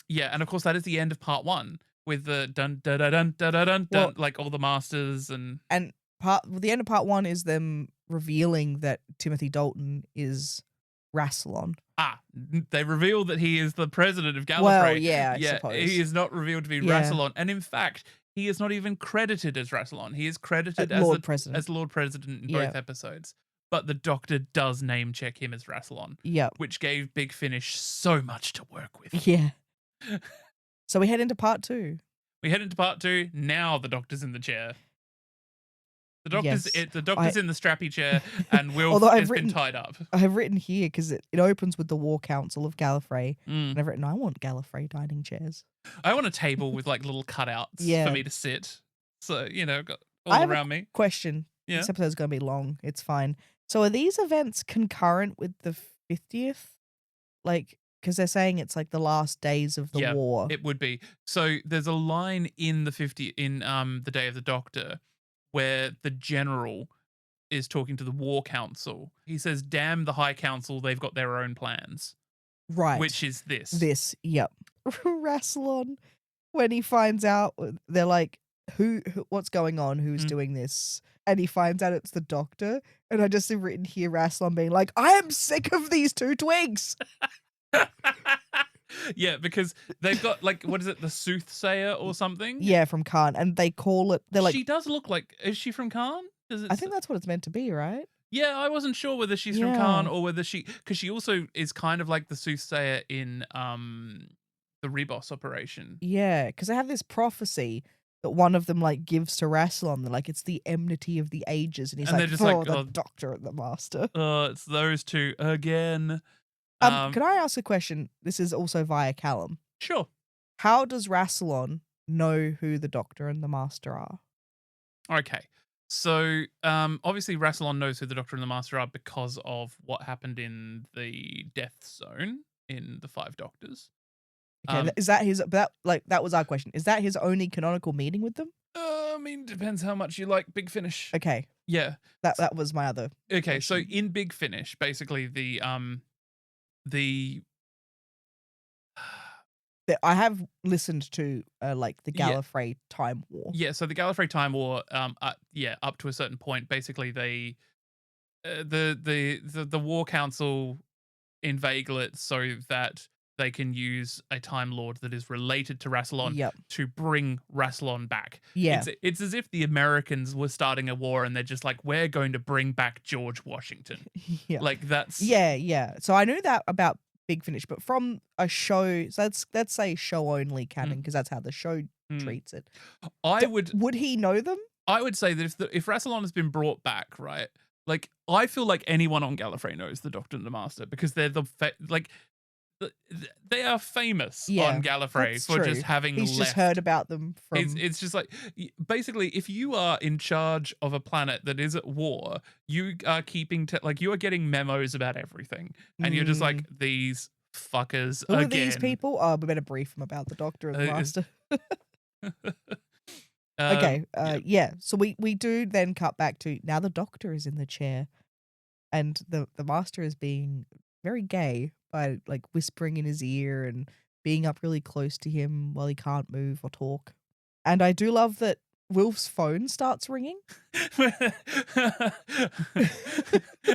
Yeah, and of course that is the end of part one with the dun dun dun dun dun dun dun, Well- like all the masters and And the end of part one is them revealing that Timothy Dalton is Rassilon. they reveal that he is the president of Gallifrey. Well, yeah, I yeah, suppose. he is not revealed to be Yeah. Rassilon, and in fact, he is not even credited as Rassilon. He is credited as Lord President. as Lord President in Yeah. both episodes. But the Doctor does name check him as Rassilon, Yep. which gave Big Finish so much to work with. Yeah. So we head into part two. We head into part two. Now the Doctor's in the chair. The Doctor's Yes. the Doctor's in the strappy chair, and Wilf Although I've has written- been tied up. I have written here because it opens with the War Council of Gallifrey. Mm. And I've written, I want Gallifrey dining chairs. I want a table with like little cutouts Yeah. for me to sit. So, got I all have a around me. Question. Yeah. This episode's going to be long. It's fine. So are these events concurrent with the 50th? Like, because they're saying it's like the last days of the Yeah, war. It would be. So there's a line in the the Day of the Doctor where the general is talking to the War Council. He says, "Damn the High Council, they've got their own plans." Right. Which is this. Yep. Rassilon, when he finds out, they're like, who what's going on? Who's Mm. doing this? And he finds out it's the Doctor. And I just have written here Rassilon being like, I am sick of these two twigs. Yeah, because they've got like, what is it, the Soothsayer or something? Yeah, from Khan. And they call it, they're like, she does look like, is she from Khan? Does it I think that's what it's meant to be, right? Yeah, I wasn't sure whether she's from Yeah. Khan or whether because she also is kind of like the Soothsayer in the Rebos operation. Yeah, because I have this prophecy that one of them like gives to Rassilon. They're like, it's the enmity of the ages. And he's And they're like, just oh, like, the oh. Doctor and the Master. It's those two again. Can I ask a question? This is also via Callum. Sure. How does Rassilon know who the Doctor and the Master are? Okay. So, obviously Rassilon knows who the Doctor and the Master are because of what happened in the Death Zone in the Five Doctors. Okay, is that his? That was our question. Is that his only canonical meeting with them? I mean, depends how much you like Big Finish. Okay, Yeah. that was my other. Okay, so question. in Big Finish, basically I have listened to like the Yeah. Gallifrey Time War. yeah, so the Gallifrey Time War, up to a certain point, basically they, the War Council inveigle it so that they can use a Time Lord that is related to Rassilon Yep. to bring Rassilon back. Yeah. It's as if the Americans were starting a war and they're just like, we're going to bring back George Washington. Yeah. Like that's Yeah. So I knew that about Big Finish, but from a show, so let's say show only canon because that's how the show treats it. Would he know them? I would say that if Rassilon has been brought back, right? Like I feel like anyone on Gallifrey knows the Doctor and the Master because they're they are famous Yeah, on Gallifrey that's for true. just having He's left. just heard about them from. It's just like, basically, if you are in charge of a planet that is at war, you are you are getting memos about everything, and you're just like, these fuckers Who again. are these people? Oh, we better brief them about the Doctor and the Master. Okay, yeah. So we do then cut back to now the Doctor is in the chair, and the Master is being very gay by like whispering in his ear and being up really close to him while he can't move or talk. And I do love that Wilf's phone starts ringing.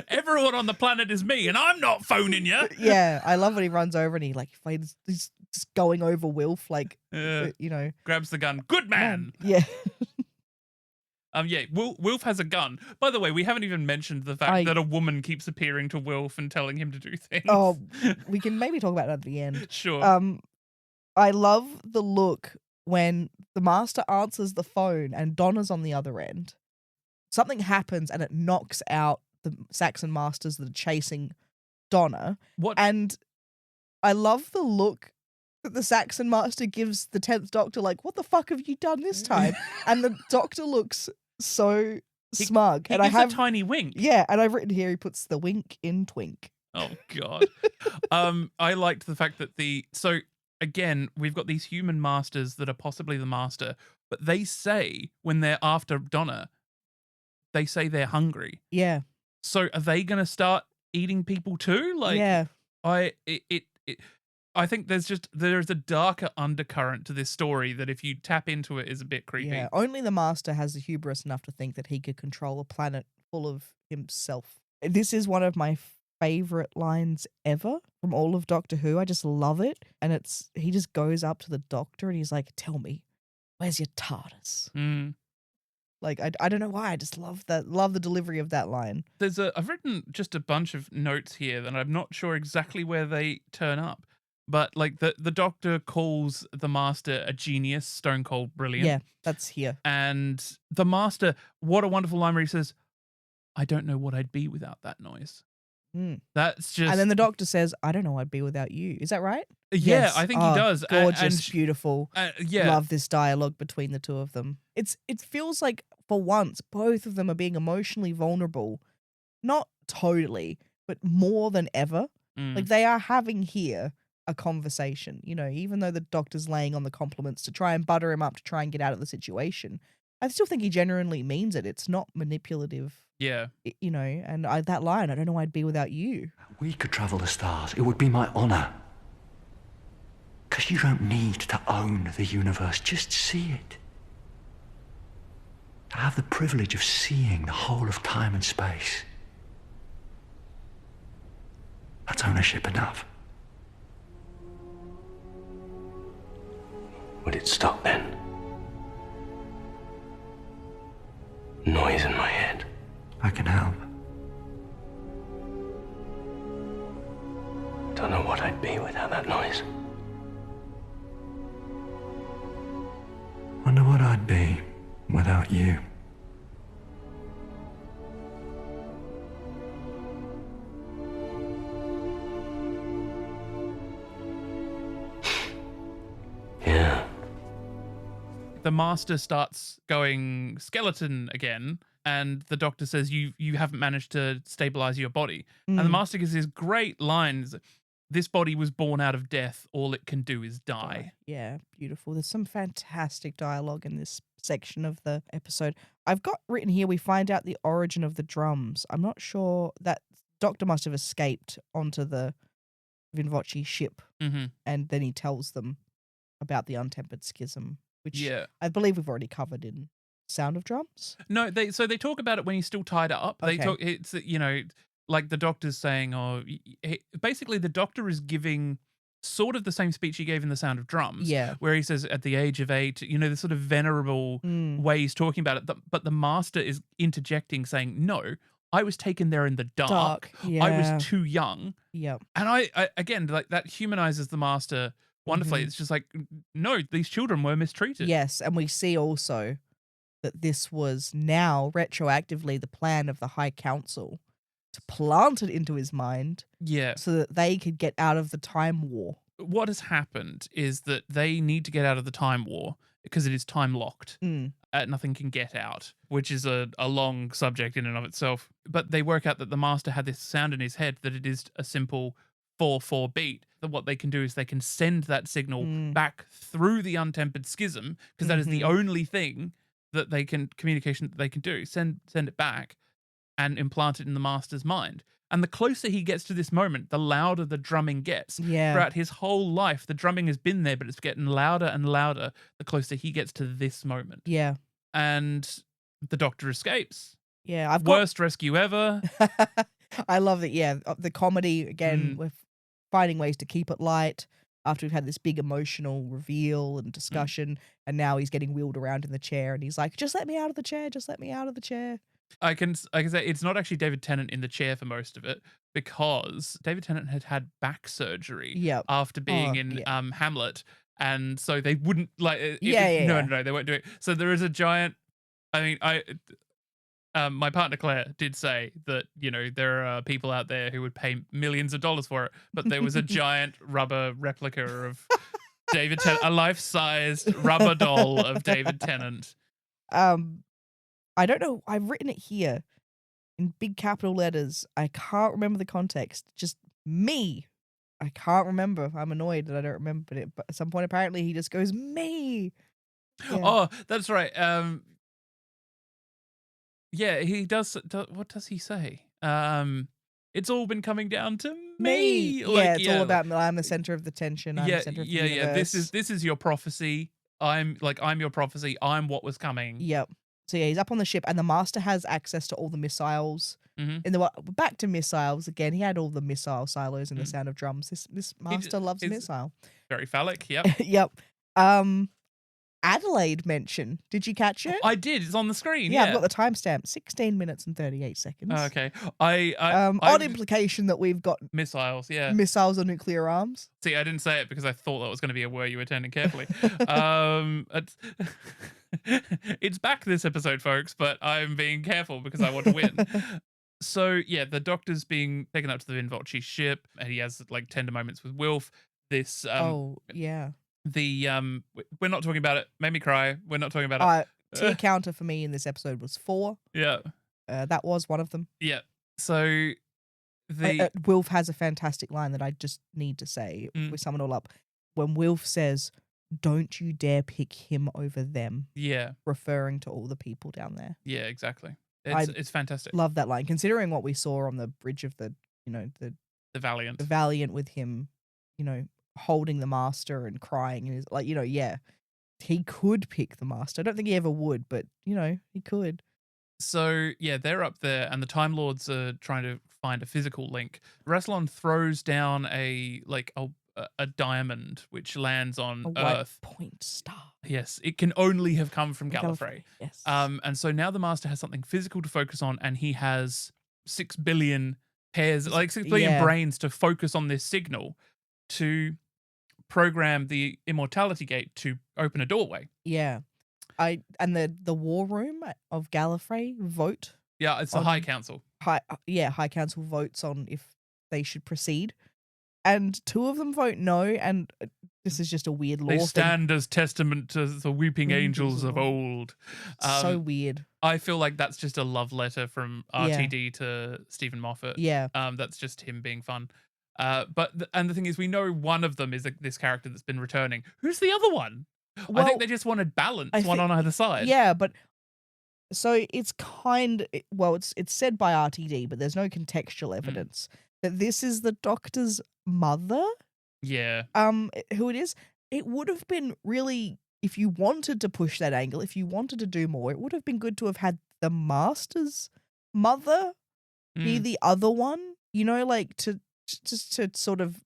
Everyone on the planet is me, and I'm not phoning you. Yeah, I love when he runs over and he's just going over Wilf, like, you know. Grabs the gun. Good man. Yeah. Yeah, Wilf has a gun. By the way, we haven't even mentioned the fact that a woman keeps appearing to Wilf and telling him to do things. Oh, we can maybe talk about that at the end. Sure. I love the look when the Master answers the phone and Donna's on the other end. Something happens and it knocks out the Saxon Masters that are chasing Donna. What? And I love the look that the Saxon Master gives the 10th Doctor, like, what the fuck have you done this time? And the Doctor looks so smug. He and gives I have a tiny wink. Yeah, and I've written here he puts the wink in twink. Oh God. I liked the fact that so again, we've got these human masters that are possibly the Master, but they say when they're after Donna, they say they're hungry. Yeah. So are they going to start eating people too? Like, yeah. I think there's a darker undercurrent to this story that if you tap into it is a bit creepy. Yeah, only the Master has the hubris enough to think that he could control a planet full of himself. This is one of my favorite lines ever from all of Doctor Who. I just love it. And he just goes up to the Doctor and he's like, tell me, where's your TARDIS? Like, I don't know why. I just love the delivery of that line. I've written just a bunch of notes here that I'm not sure exactly where they turn up. But like the Doctor calls the Master a genius, stone cold brilliant. Yeah, that's here. And the Master, what a wonderful line where he says, I don't know what I'd be without that noise. That's just... And then the Doctor says, I don't know what I'd be without you. Is that right? Yeah, yes. I think he does. Gorgeous, beautiful. Yeah. Love this dialogue between the two of them. It feels like for once, both of them are being emotionally vulnerable. Not totally, but more than ever. Like they are having here a conversation, you know, even though the Doctor's laying on the compliments to try and butter him up to try and get out of the situation. I still think he genuinely means it. It's not manipulative. Yeah. You know, and that line, I don't know where I'd be without you. We could travel the stars. It would be my honor. Because you don't need to own the universe. Just see it. To have the privilege of seeing the whole of time and space. That's ownership enough. Would it stop then? Noise in my head. I can help. Don't know what I'd be without that noise. Wonder what I'd be without you. Yeah. The Master starts going skeleton again, and the Doctor says, you haven't managed to stabilize your body. And the Master gives these great lines. This body was born out of death. All it can do is die. Yeah, beautiful. There's some fantastic dialogue in this section of the episode. I've got written here, we find out the origin of the drums. I'm not sure, that Doctor must have escaped onto the Vinvoce ship, and then he tells them about the untempered schism, which I believe we've already covered in Sound of Drums. No, they talk about it when he's still tied up. They talk, it's, you know, like the Doctor's saying, basically the Doctor is giving sort of the same speech he gave in The Sound of Drums. Yeah. Where he says at the age of 8, you know, the sort of venerable way he's talking about it. But the Master is interjecting saying, no, I was taken there in the dark. Yeah. I was too young. Yeah. And I again, like that humanizes the Master wonderfully. It's just like, no, these children were mistreated. Yes, and we see also that this was now retroactively the plan of the High Council to plant it into his mind Yeah. so that they could get out of the time war. What has happened is that they need to get out of the time war because it is time locked. Nothing can get out, which is a long subject in and of itself. But they work out that the Master had this sound in his head that it is a simple 4/4 beat. That what they can do is they can send that signal back through the untempered schism, because that is the only thing that they can communication that they can do. Send it back and implant it in the Master's mind. And the closer he gets to this moment, the louder the drumming gets. Yeah. Throughout his whole life, the drumming has been there, but it's getting louder and louder the closer he gets to this moment. Yeah. And the Doctor escapes. Yeah. Worst rescue ever. I love that. Yeah. The comedy, again, with finding ways to keep it light after we've had this big emotional reveal and discussion. And now he's getting wheeled around in the chair and he's like, just let me out of the chair. Just let me out of the chair. I can say it's not actually David Tennant in the chair for most of it, because David Tennant had back surgery after being in Hamlet, and so they wouldn't like. No, they won't do it. So there is a giant. I mean, my partner Claire did say that there are people out there who would pay millions of dollars for it, but there was a giant rubber replica of David Tennant, a life-sized rubber doll of David Tennant. I don't know. I've written it here in big capital letters. I can't remember the context. Just me. I can't remember. I'm annoyed that I don't remember it. But at some point, apparently, he just goes, me. Yeah. Oh, that's right. Yeah, he does. What does he say? It's all been coming down to me. Like, it's all about me. I'm the center of the tension. I'm the center of the universe. This is your prophecy. I'm your prophecy. I'm what was coming. Yep. So yeah, he's up on the ship, and the Master has access to all the missiles. Back to missiles again. He had all the missile silos and the sound of drums. This Master loves missile. Very phallic. Yep. Yep. Adelaide mention. Did you catch it? I did. It's on the screen. Yeah, I've got the timestamp. 16 minutes and 38 seconds. Okay. Odd implication that we've got missiles. Yeah. Missiles or nuclear arms. See, I didn't say it because I thought that was going to be a were you attending carefully. It's back this episode, folks, but I'm being careful because I want to win. So yeah, the Doctor's being taken up to the Vinvolci ship, and he has like tender moments with Wilf. This we're not talking about it. Made me cry. We're not talking about it. Tier counter for me in this episode was 4. Yeah. That was one of them. Yeah. So Wilf has a fantastic line that I just need to say. We sum it all up. When Wilf says, "Don't you dare pick him over them." Yeah. Referring to all the people down there. Yeah, exactly. It's fantastic. Love that line, considering what we saw on the bridge of the Valiant. The Valiant with him, holding the Master and crying, and like, he could pick the Master. I don't think he ever would, but he could. So yeah, they're up there, and the Time Lords are trying to find a physical link. Rassilon throws down a diamond which lands on Earth. White point star. Yes, it can only have come from Gallifrey. Yes. And so now the Master has something physical to focus on, and he has 6 billion pairs, like 6 billion brains to focus on this signal to program the Immortality Gate to open a doorway. Yeah. And the war room of Gallifrey vote. Yeah, it's the High Council. High Council votes on if they should proceed. And 2 of them vote no, and this is just a weird law. They stand as testament to the weeping angels of old. So weird. I feel like that's just a love letter from RTD to Stephen Moffat. Yeah. That's just him being fun. But the thing is, we know one of them is this character that's been returning. Who's the other one? Well, I think they just wanted balance, one on either side. Yeah, but so it's it's said by RTD, but there's no contextual evidence that this is the Doctor's mother. Yeah. Who it is? It would have been really, if you wanted to push that angle, if you wanted to do more, it would have been good to have had the Master's mother be the other one. Like to sort of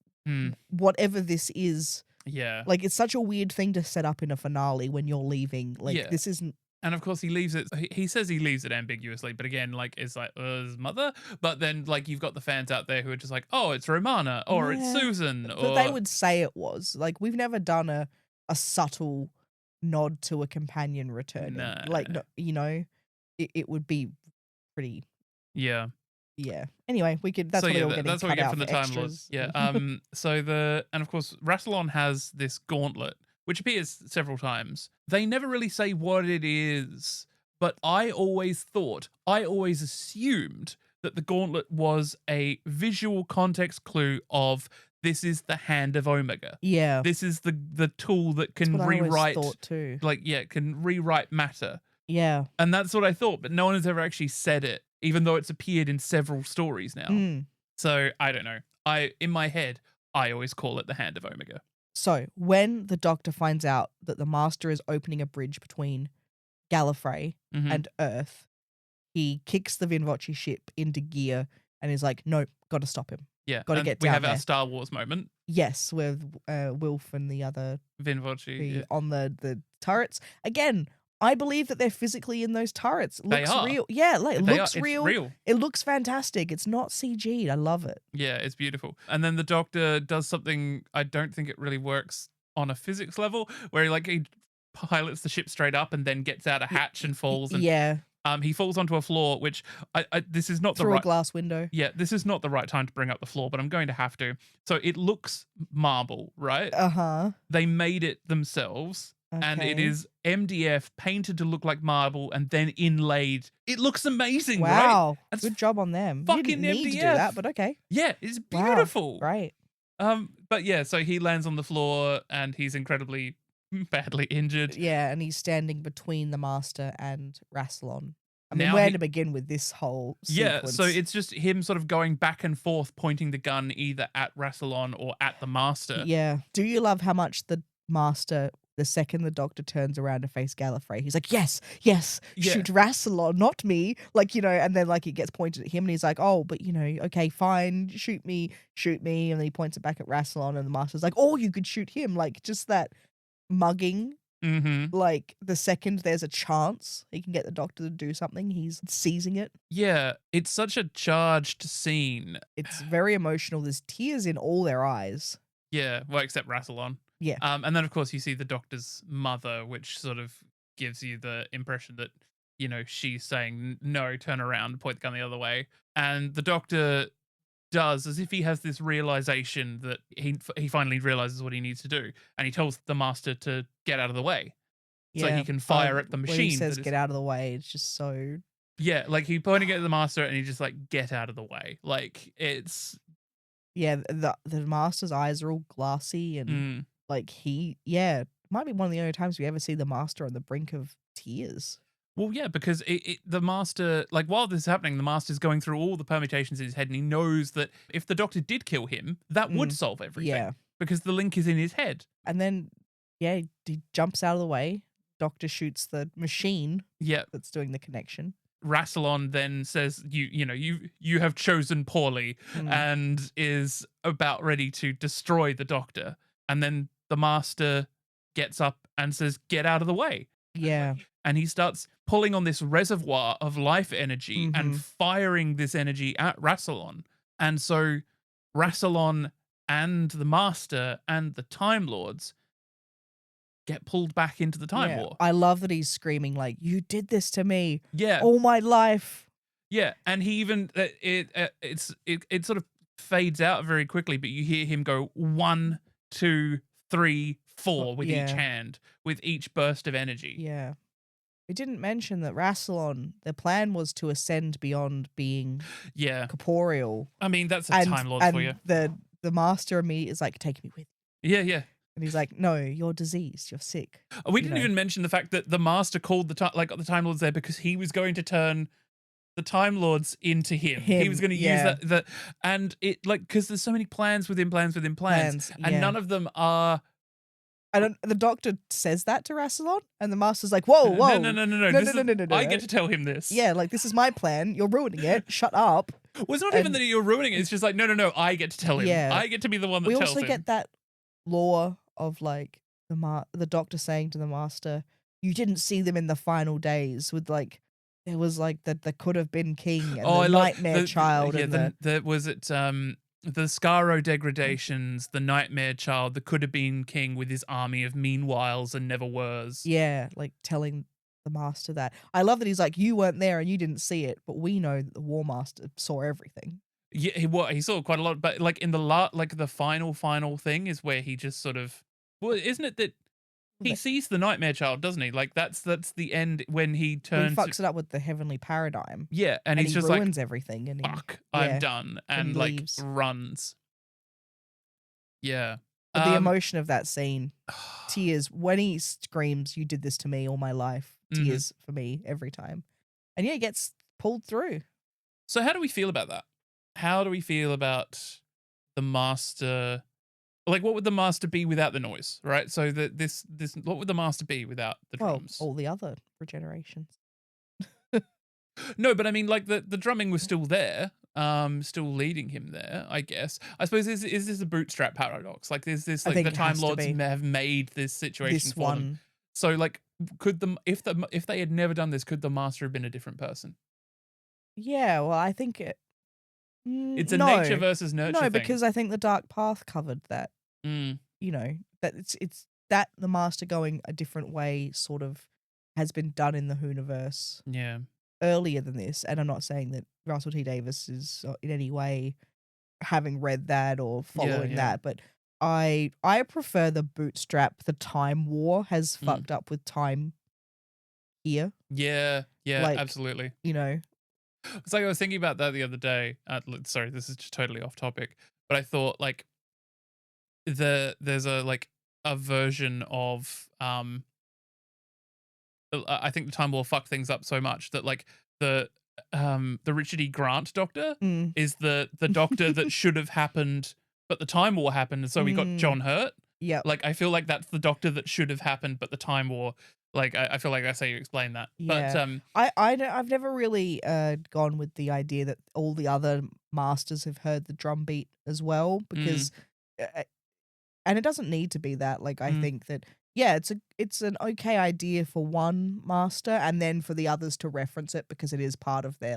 whatever this is. Yeah. Like, it's such a weird thing to set up in a finale when you're leaving. Like, this isn't. And of course, he leaves it. He says he leaves it ambiguously, but again, like, it's like his mother. But then, like, you've got the fans out there who are just like, oh, it's Romana, or it's Susan, but they would say it was. Like, we've never done a subtle nod to a companion returning. No. Like, no, it would be pretty. Yeah. Yeah. Anyway, we could. That's so what yeah, all getting that's what we cut get out from the for Time Lords. extras. Yeah. And of course, Rassilon has this gauntlet, which appears several times. They never really say what it is, but I always assumed that the gauntlet was a visual context clue of this is the hand of Omega. Yeah. This is the tool that can That's what I always rewrite, thought too. can rewrite matter. Yeah. And that's what I thought, but no one has ever actually said it, even though it's appeared in several stories now. Mm. So I don't know. In my head, I always call it the hand of Omega. So when the Doctor finds out that the Master is opening a bridge between Gallifrey Mhm. and Earth, he kicks the Vinvoce ship into gear and is like, "Nope, got to stop him." Yeah, Gotta and get we down have our there. Star Wars moment. Yes, with Wilf and the other Vinvoce. Yeah. on the turrets. Again, I believe that they're physically in those turrets. They Looks are. real. Yeah, like it They looks are. It's real. real. It looks fantastic. It's not CG'd. I love it. Yeah, it's beautiful. And then the Doctor does something I don't think it really works on a physics level, where he pilots the ship straight up and then gets out a hatch and falls. And, Yeah, he falls onto a floor, which this is not the through a right. glass window. Yeah, this is not the right time to bring up the floor, but I'm going to have to. So it looks marble, right? Uh-huh. They made it themselves. And it Okay. is MDF painted to look like marble and then inlaid. It looks amazing, right? Wow. That's Good job on them. You fucking didn't need to do MDF. that, but okay. Yeah, it's Wow, beautiful. Great. But yeah, so he lands on the floor and he's incredibly badly injured. Yeah, and he's standing between the Master and Rassilon. I mean, Now where he- to begin with this whole Yeah, sequence? so it's just him sort of going back and forth, pointing the gun either at Rassilon or at the Master. Yeah. Do you love how much the Master, the second the Doctor turns around to face Gallifrey, he's like, yes, Yeah. shoot Rassilon, not me. And then it gets pointed at him and he's like, oh, but okay, fine, shoot me. And then he points it back at Rassilon and the Master's like, oh, you could shoot him. Just that mugging. Mm-hmm. The second there's a chance he can get the Doctor to do something, he's seizing it. Yeah, it's such a charged scene. It's very emotional. There's tears in all their eyes. Yeah, well, except Rassilon. Yeah. And then, of course, you see the Doctor's mother, which sort of gives you the impression that, she's saying, no, turn around, point the gun the other way. And the Doctor does, as if he has this realization that he finally realizes what he needs to do. And he tells the Master to get out of the way. So he can fire at the machine. When he says that is- get out of the way, it's just so... Yeah, he pointing it at the Master and he just get out of the way. It's... Yeah, the Master's eyes are all glassy and it might be one of the only times we ever see the Master on the brink of tears. Well, yeah, because the Master, while this is happening, the Master's going through all the permutations in his head and he knows that if the Doctor did kill him, that would solve everything. Yeah. Because the link is in his head. And then, he jumps out of the way. Doctor shoots the machine that's doing the connection. Rassilon then says, you have chosen poorly and is about ready to destroy the Doctor. And then the Master gets up and says, get out of the way. Yeah. And he starts pulling on this reservoir of life energy and firing this energy at Rassilon. And so Rassilon and the Master and the Time Lords get pulled back into the Time War. I love that he's screaming you did this to me. Yeah. All my life. Yeah, and he even it sort of fades out very quickly, but you hear him go 1, 2, 3, 4 with each hand, with each burst of energy. Yeah. We didn't mention that Rassilon, their plan was to ascend beyond being corporeal. I mean, that's a Time Lord for you. The Master immediately is like, take me with you. Yeah. And he's like, no, you're diseased. You're sick. We didn't even mention the fact that the Master called the Time Lords there because he was going to turn the Time Lords into him. He was going to use that, and it because there's so many plans within plans, and none of them are. The Doctor says that to Rassilon, and the Master's like, whoa. No. No. I get to tell him this. Yeah, this is my plan. You're ruining it. Shut up. Well, it's not even that you're ruining it. It's just no. I get to tell him. Yeah. I get to be the one that we tells also him. get that lore of the Doctor saying to the Master, you didn't see them in the final days with there was the could have been king and the nightmare child. The Scaro degradations, the nightmare child, the could have been king with his army of meanwhiles and never weres. Yeah, telling the master that. I love that he's like, you weren't there and you didn't see it, but we know that the War Master saw everything. Yeah, he saw quite a lot, but like in the final thing is where he just sort of, well, isn't it that he sees the Nightmare Child, doesn't he? Like that's the end when he turns. He fucks it up with the heavenly paradigm. Yeah, and he's he just ruins like, everything. And fuck, I'm done, and like leaves. runs. Yeah. But the emotion of that scene, tears when he screams, "You did this to me all my life." Tears for me every time, and yeah, he gets pulled through. So how do we feel about that? How do we feel about the Master? Like, what would the Master be without the noise, right? So that this what would the Master be without the drums? All the other regenerations. No, but I mean, like the drumming was still there, still leading him there. I guess. I suppose is this a bootstrap paradox? Like, there's this like the Time Lords have made this situation for them. So like, could if they had never done this, could the Master have been a different person? Yeah, well, I think it's a nature versus nurture thing. Because I think the Dark Path covered that. Mm. You know, that it's that the Master going a different way sort of has been done in the Whoniverse. Yeah. Earlier than this, and I'm not saying that Russell T Davies is in any way having read that or following that, but I prefer the bootstrap. The Time War has fucked up with time here. Yeah, like, absolutely. You know, it's like I was thinking about that the other day. Sorry, this is just totally off topic, but I thought like there's a version of I think the Time War fucked things up so much that like the Richard E. Grant Doctor is the Doctor that should have happened, but the Time War happened, and so we got John Hurt. Yeah, like I feel like that's the Doctor that should have happened, but the Time War. Like I feel like that's how you explain that. Yeah. But I've never really gone with the idea that all the other Masters have heard the drum beat as well, because and it doesn't need to be that. Like I think that it's an okay idea for one Master, and then for the others to reference it because it is part of their,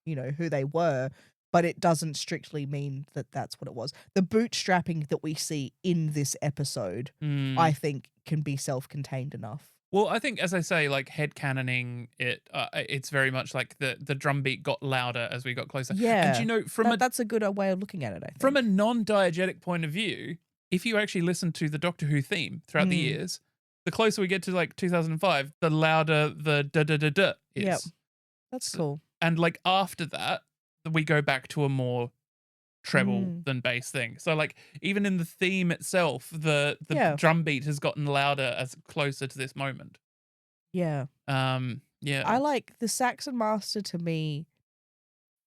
you know, who they were. But it doesn't strictly mean that that's what it was. The bootstrapping that we see in this episode, I think, can be self-contained enough. Well, I think, as I say, like headcanoning it, it's very much like the drum beat got louder as we got closer. Yeah, and you know, that's a good way of looking at it. I think. From a non-diegetic point of view, if you actually listen to the Doctor Who theme throughout the years, the closer we get to like 2005, the louder the da da da da is. Yep. That's cool. And like after that, we go back to a more treble than bass thing. So like even in the theme itself, the drum beat has gotten louder as closer to this moment. Yeah. Yeah. I like the Saxon Master. To me,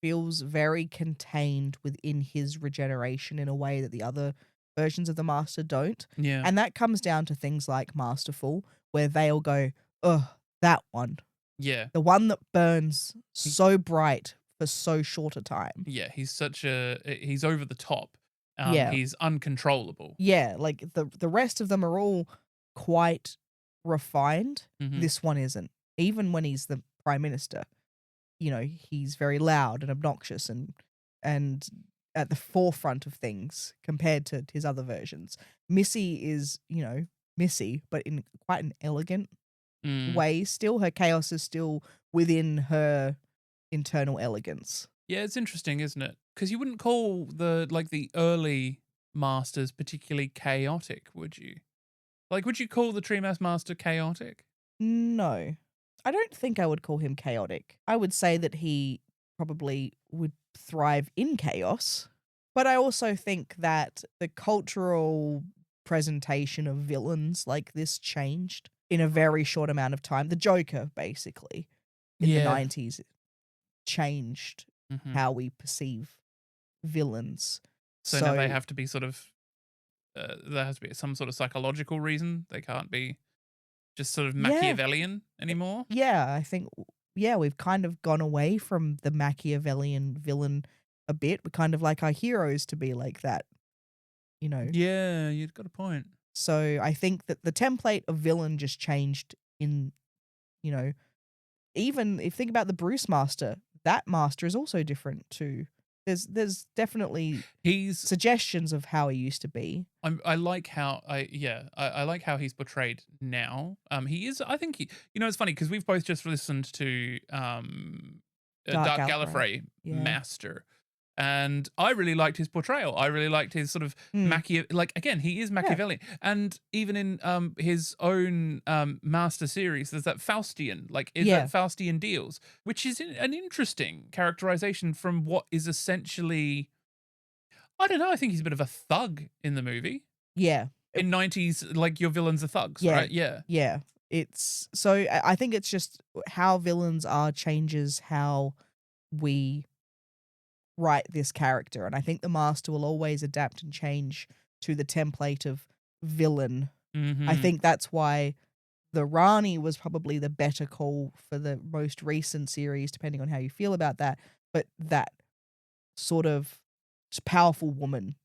feels very contained within his regeneration in a way that the other versions of the Master don't. Yeah. And that comes down to things like Masterful, where they'll go, "Oh, that one." Yeah. The one that burns so bright for so short a time. Yeah, he's over the top. He's uncontrollable. Yeah, like the rest of them are all quite refined. This one isn't. Even when he's the Prime Minister, you know, he's very loud and obnoxious and at the forefront of things compared to his other versions. Missy is, you know, Missy, but in quite an elegant way still. Her chaos is still within her internal elegance. Yeah, it's interesting, isn't it? Because you wouldn't call the early Masters particularly chaotic, would you? Like, would you call the Treemass Master chaotic? No. I don't think I would call him chaotic. I would say that he probably would thrive in chaos. But I also think that the cultural presentation of villains like this changed in a very short amount of time. The Joker, basically, in the 90s, changed how we perceive villains. So now they have to be sort of, there has to be some sort of psychological reason. They can't be just sort of Machiavellian anymore. Yeah, I think, we've kind of gone away from the Machiavellian villain a bit. We kind of like our heroes to be like that, you know? Yeah, you've got a point. So I think that the template of villain just changed in, you know, even if you think about the Bruce Master, that Master is also different to There's definitely He's suggestions of how he used to be. I like how I like how he's portrayed now. He is, I think it's funny because we've both just listened to Dark Gallifrey Yeah. Master, and I really liked his portrayal. I really liked his sort of again, he is Machiavellian, and even in his own Master series, there's that Faustian, that Faustian deals, which is an interesting characterization from what is essentially, I don't know, I think he's a bit of a thug in the movie. Yeah. In 90s, like, your villains are thugs, Yeah. right? Yeah. Yeah. It's so I think it's just how villains are changes how we write this character, and I think the Master will always adapt and change to the template of villain. I think that's why the Rani was probably the better call for the most recent series, depending on how you feel about that. But that sort of powerful woman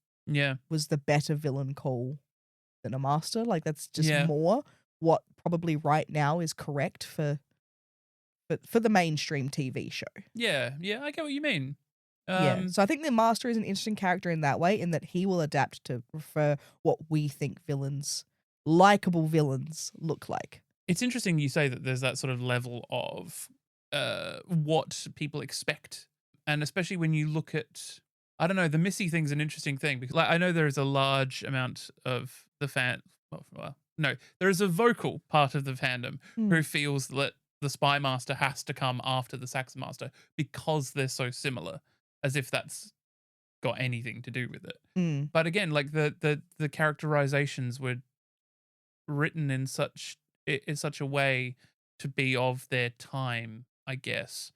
was the better villain call than a Master. Like, that's just more what probably right now is correct for the mainstream TV show. Yeah, I get what you mean. So I think the Master is an interesting character in that way, in that he will adapt to refer what we think villains, likable villains, look like. It's interesting you say that there's that sort of level of what people expect, and especially when you look at, I don't know, the Missy thing's an interesting thing, because I know there is a large amount of the there is a vocal part of the fandom who feels that the Spy Master has to come after the Saxon Master because they're so similar, as if that's got anything to do with it. But again, like the characterizations were written in such a way to be of their time, I guess.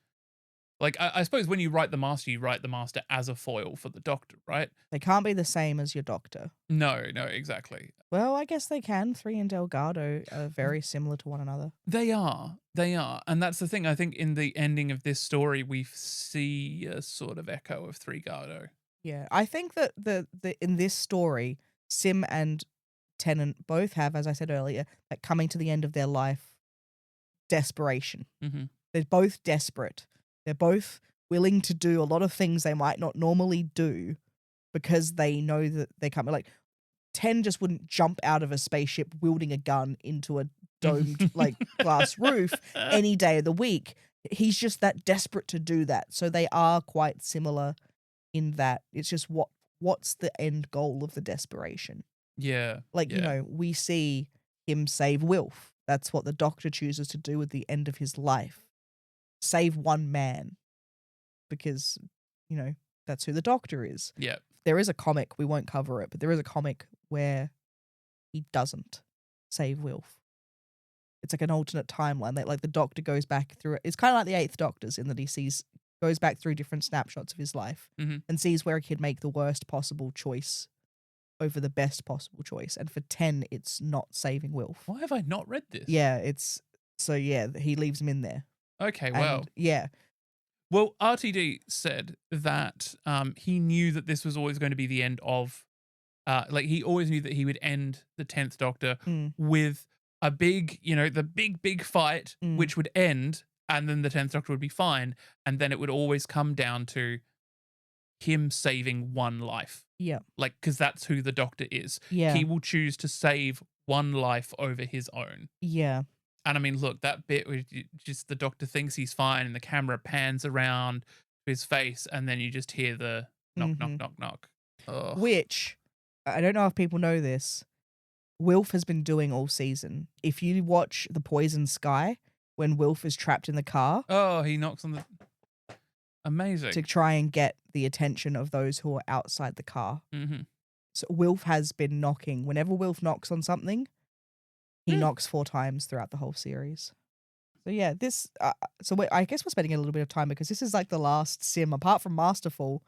Like, I suppose when you write the Master as a foil for the Doctor, right? They can't be the same as your Doctor. No, exactly. Well, I guess they can. 3 and Delgado are very similar to one another. They are. And that's the thing. I think in the ending of this story, we see a sort of echo of 3 Gardo. Yeah, I think that the in this story, Simm and Tennant both have, as I said earlier, like, coming to the end of their life, desperation. They're both desperate. They're both willing to do a lot of things they might not normally do because they know that they can't. Like, Ten just wouldn't jump out of a spaceship wielding a gun into a domed glass roof any day of the week. He's just that desperate to do that. So they are quite similar in that it's just what's the end goal of the desperation. Yeah. You know, we see him save Wilf. That's what the Doctor chooses to do at the end of his life. Save one man. Because, you know, that's who the Doctor is. Yeah. There is a comic, we won't cover it, but there is a comic where he doesn't save Wilf. It's like an alternate timeline. Like the Doctor goes back through it. It's kind of like the Eighth Doctor's, in that he goes back through different snapshots of his life and sees where he could make the worst possible choice over the best possible choice. And for 10, it's not saving Wilf. Why have I not read this? Yeah, he leaves him in there. Okay, well. Yeah. Well, RTD said that he knew that this was always going to be the end of, he always knew that he would end the 10th Doctor with a big, the big fight, which would end, and then the 10th Doctor would be fine, and then it would always come down to him saving one life. Yeah. Because that's who the Doctor is. Yeah. He will choose to save one life over his own. Yeah. And I mean, look, that bit where just the Doctor thinks he's fine and the camera pans around to his face, and then you just hear the knock, knock, knock, knock. Ugh. Which, I don't know if people know this, Wilf has been doing all season. If you watch The Poison Sky, when Wilf is trapped in the car. Oh, he knocks on the... Amazing. To try and get the attention of those who are outside the car. So Wilf has been knocking. Whenever Wilf knocks on something, he knocks 4 times throughout the whole series. So yeah, this. I guess we're spending a little bit of time because this is like the last Simm. Apart from Masterful,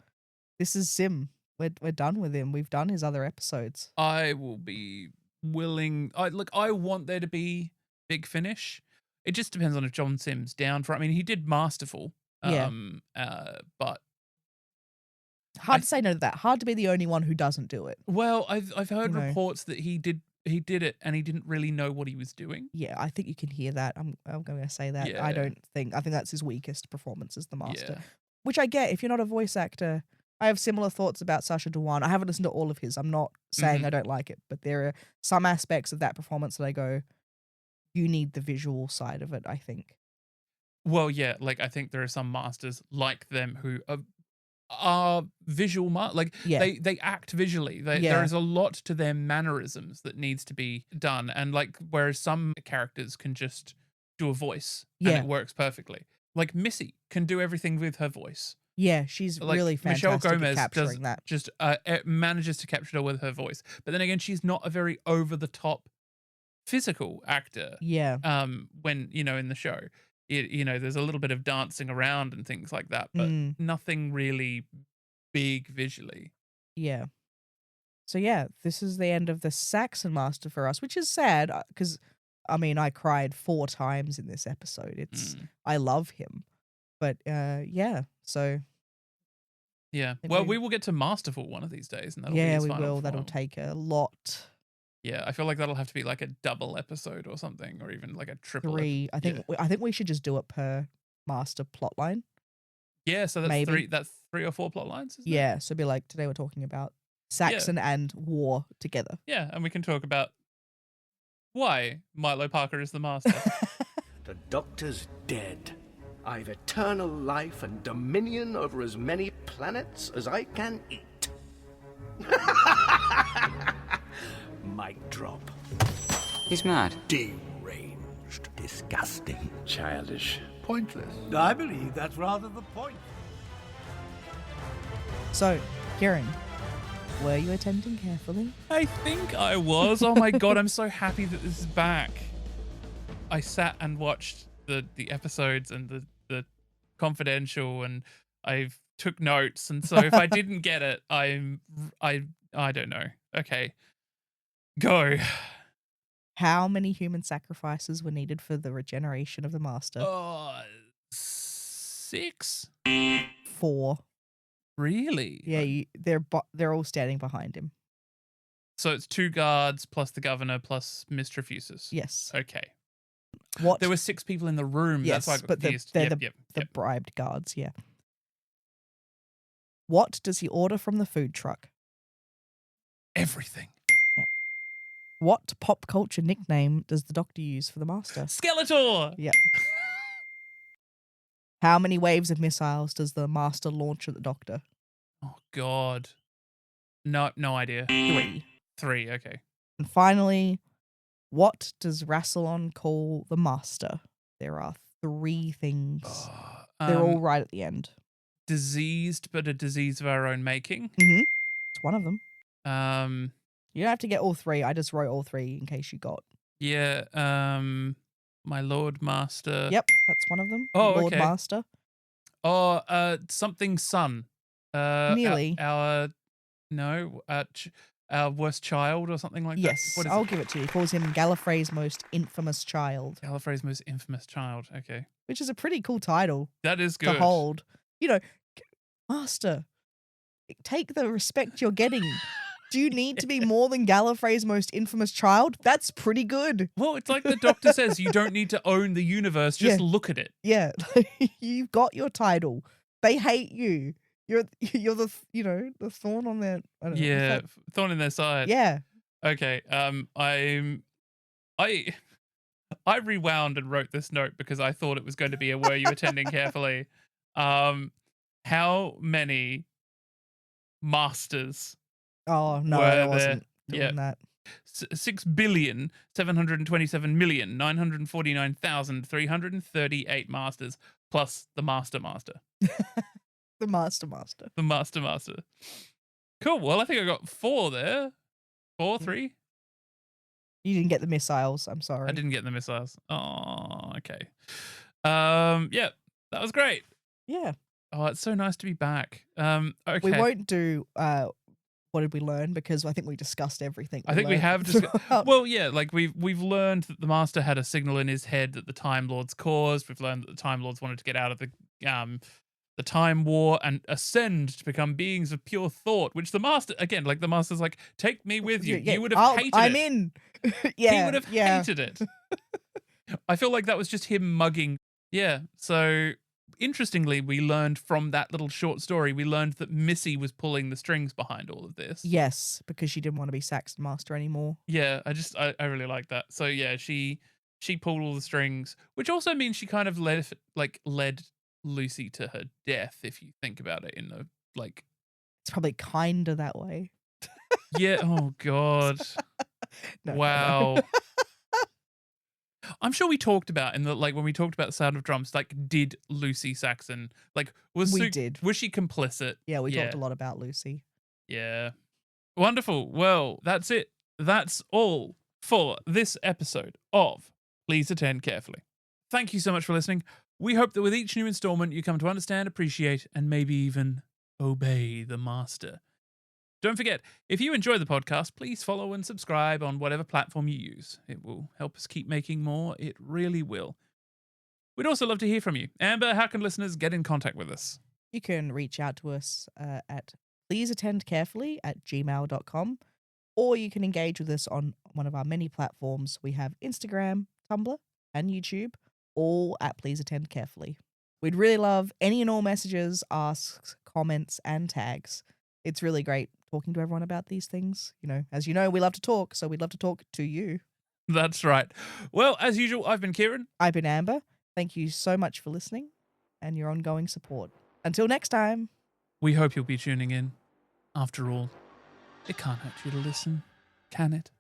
this is Simm. We're done with him. We've done his other episodes. I will be willing. I want there to be big finish. It just depends on if John Simm's down for it. I mean, he did Masterful. But hard to say no to that. Hard to be the only one who doesn't do it. Well, I've heard reports that he did it and he didn't really know what he was doing. Yeah, I think you can hear that. I'm going to say that. Yeah. I think that's his weakest performance as the Master. Yeah. Which I get. If you're not a voice actor, I have similar thoughts about Sacha Dhawan. I haven't listened to all of his. I'm not saying I don't like it, but there are some aspects of that performance that I go, you need the visual side of it, I think. Well, yeah, like I think there are some masters like them who are visual, like they act visually. There is a lot to their mannerisms that needs to be done, and like whereas some characters can just do a voice and it works perfectly. Like Missy can do everything with her voice. Yeah, she's like really fantastic Michelle Gomez at capturing that. Just manages to capture it with her voice. But then again, she's not a very over the top physical actor. Yeah. When in the show, there's a little bit of dancing around and things like that, but nothing really big visually. Yeah. So yeah, this is the end of the Saxon Master for us, which is sad because I mean I cried 4 times in this episode. I love him, but yeah. So yeah. Well, we will get to Masterful one of these days, and that'll be we final will. form. That'll take a lot. Yeah, I feel like that'll have to be like a double episode or something, or even like a triple. 3. I think we should just do it per master plotline. Yeah, so that's Maybe. 3. That's 3 or 4 plot lines. Isn't Yeah, so be like today we're talking about Saxon and war together. Yeah, and we can talk about why Milo Parker is the master. The Doctor's dead. I've eternal life and dominion over as many planets as I can eat. Mic drop. He's mad. Deranged. Disgusting. Childish. Pointless. I believe that's rather the point. So, Ciarán, were you attending carefully? I think I was. Oh my god, I'm so happy that this is back. I sat and watched the episodes and the confidential, and I've took notes, and so if I didn't get it, I don't know. Okay. Go. How many human sacrifices were needed for the regeneration of the master? 6? 4. Really? Yeah, they're all standing behind him. So it's 2 guards plus the governor plus Mr. Fusus. Yes. Okay. What? There were 6 people in the room. Yes, That's why I got but confused. they're the bribed guards, yeah. What does he order from the food truck? Everything. Yeah. What pop culture nickname does the Doctor use for the Master? Skeletor! Yeah. How many waves of missiles does the Master launch at the Doctor? Oh, God. No idea. 3. 3, okay. And finally, what does Rassilon call the Master? There are 3 things. They're all right at the end. Diseased, but a disease of our own making. Mm-hmm. It's one of them. You don't have to get all 3. I just wrote all 3 in case you got. Yeah. My Lord Master. Yep, that's one of them. Oh, Lord okay. Master. Oh, something son. Nearly. Our worst child or something like that. Yes, I'll give it to you. He calls him Gallifrey's most infamous child. Gallifrey's most infamous child. Okay. Which is a pretty cool title. That is good. To hold. Master, take the respect you're getting. Do you need to be more than Gallifrey's most infamous child? That's pretty good. Well, it's like the Doctor says, you don't need to own the universe, just look at it. Yeah. You've got your title. They hate you. You're the the thorn on their thorn in their side. Yeah. Okay. I rewound and wrote this note because I thought it was going to be a were you attending carefully. How many masters? Oh no, I wasn't doing that. 6,727,949,338 masters plus the master. The master. The master. Cool. Well, I think I got 4 there. 4, 3. You didn't get the missiles. I'm sorry. I didn't get the missiles. Oh, okay. Yeah, that was great. Yeah. Oh, it's so nice to be back. Okay. We won't do what did we learn because I think we discussed everything. I think we have discussed. Well, yeah, like we've learned that the Master had a signal in his head that the Time Lords caused. We've learned that the Time Lords wanted to get out of the Time War and ascend to become beings of pure thought, which the Master, again, like the Master's like, take me with you. Yeah, you would have hated it. I'm in. Yeah. He would have hated it. I feel like that was just him mugging. Yeah. So interestingly, we learned from that little short story, we learned that Missy was pulling the strings behind all of this. Yes, because she didn't want to be Saxon Master anymore. Yeah, I really like that. So yeah, she pulled all the strings, which also means she kind of led Lucy to her death, if you think about it in the like. It's probably kinda that way. Yeah. Oh God. No, wow. no. I'm sure we talked about in the when we talked about the Sound of Drums, did Lucy Saxon was she complicit? Yeah, we talked a lot about Lucy. Yeah. Wonderful. Well, that's it. That's all for this episode of Please Attend Carefully. Thank you so much for listening. We hope that with each new installment, you come to understand, appreciate, and maybe even obey the master. Don't forget, if you enjoy the podcast, please follow and subscribe on whatever platform you use. It will help us keep making more. It really will. We'd also love to hear from you. Amber, how can listeners get in contact with us? You can reach out to us at pleaseattendcarefully@gmail.com, or you can engage with us on one of our many platforms. We have Instagram, Tumblr, and YouTube, all at Please Attend Carefully. We'd really love any and all messages, asks, comments, and tags. It's really great talking to everyone about these things. As you know, we love to talk, so we'd love to talk to you. That's right. Well, as usual, I've been Ciarán. I've been Amber. Thank you so much for listening and your ongoing support. Until next time. We hope you'll be tuning in. After all, it can't hurt you to listen, can it?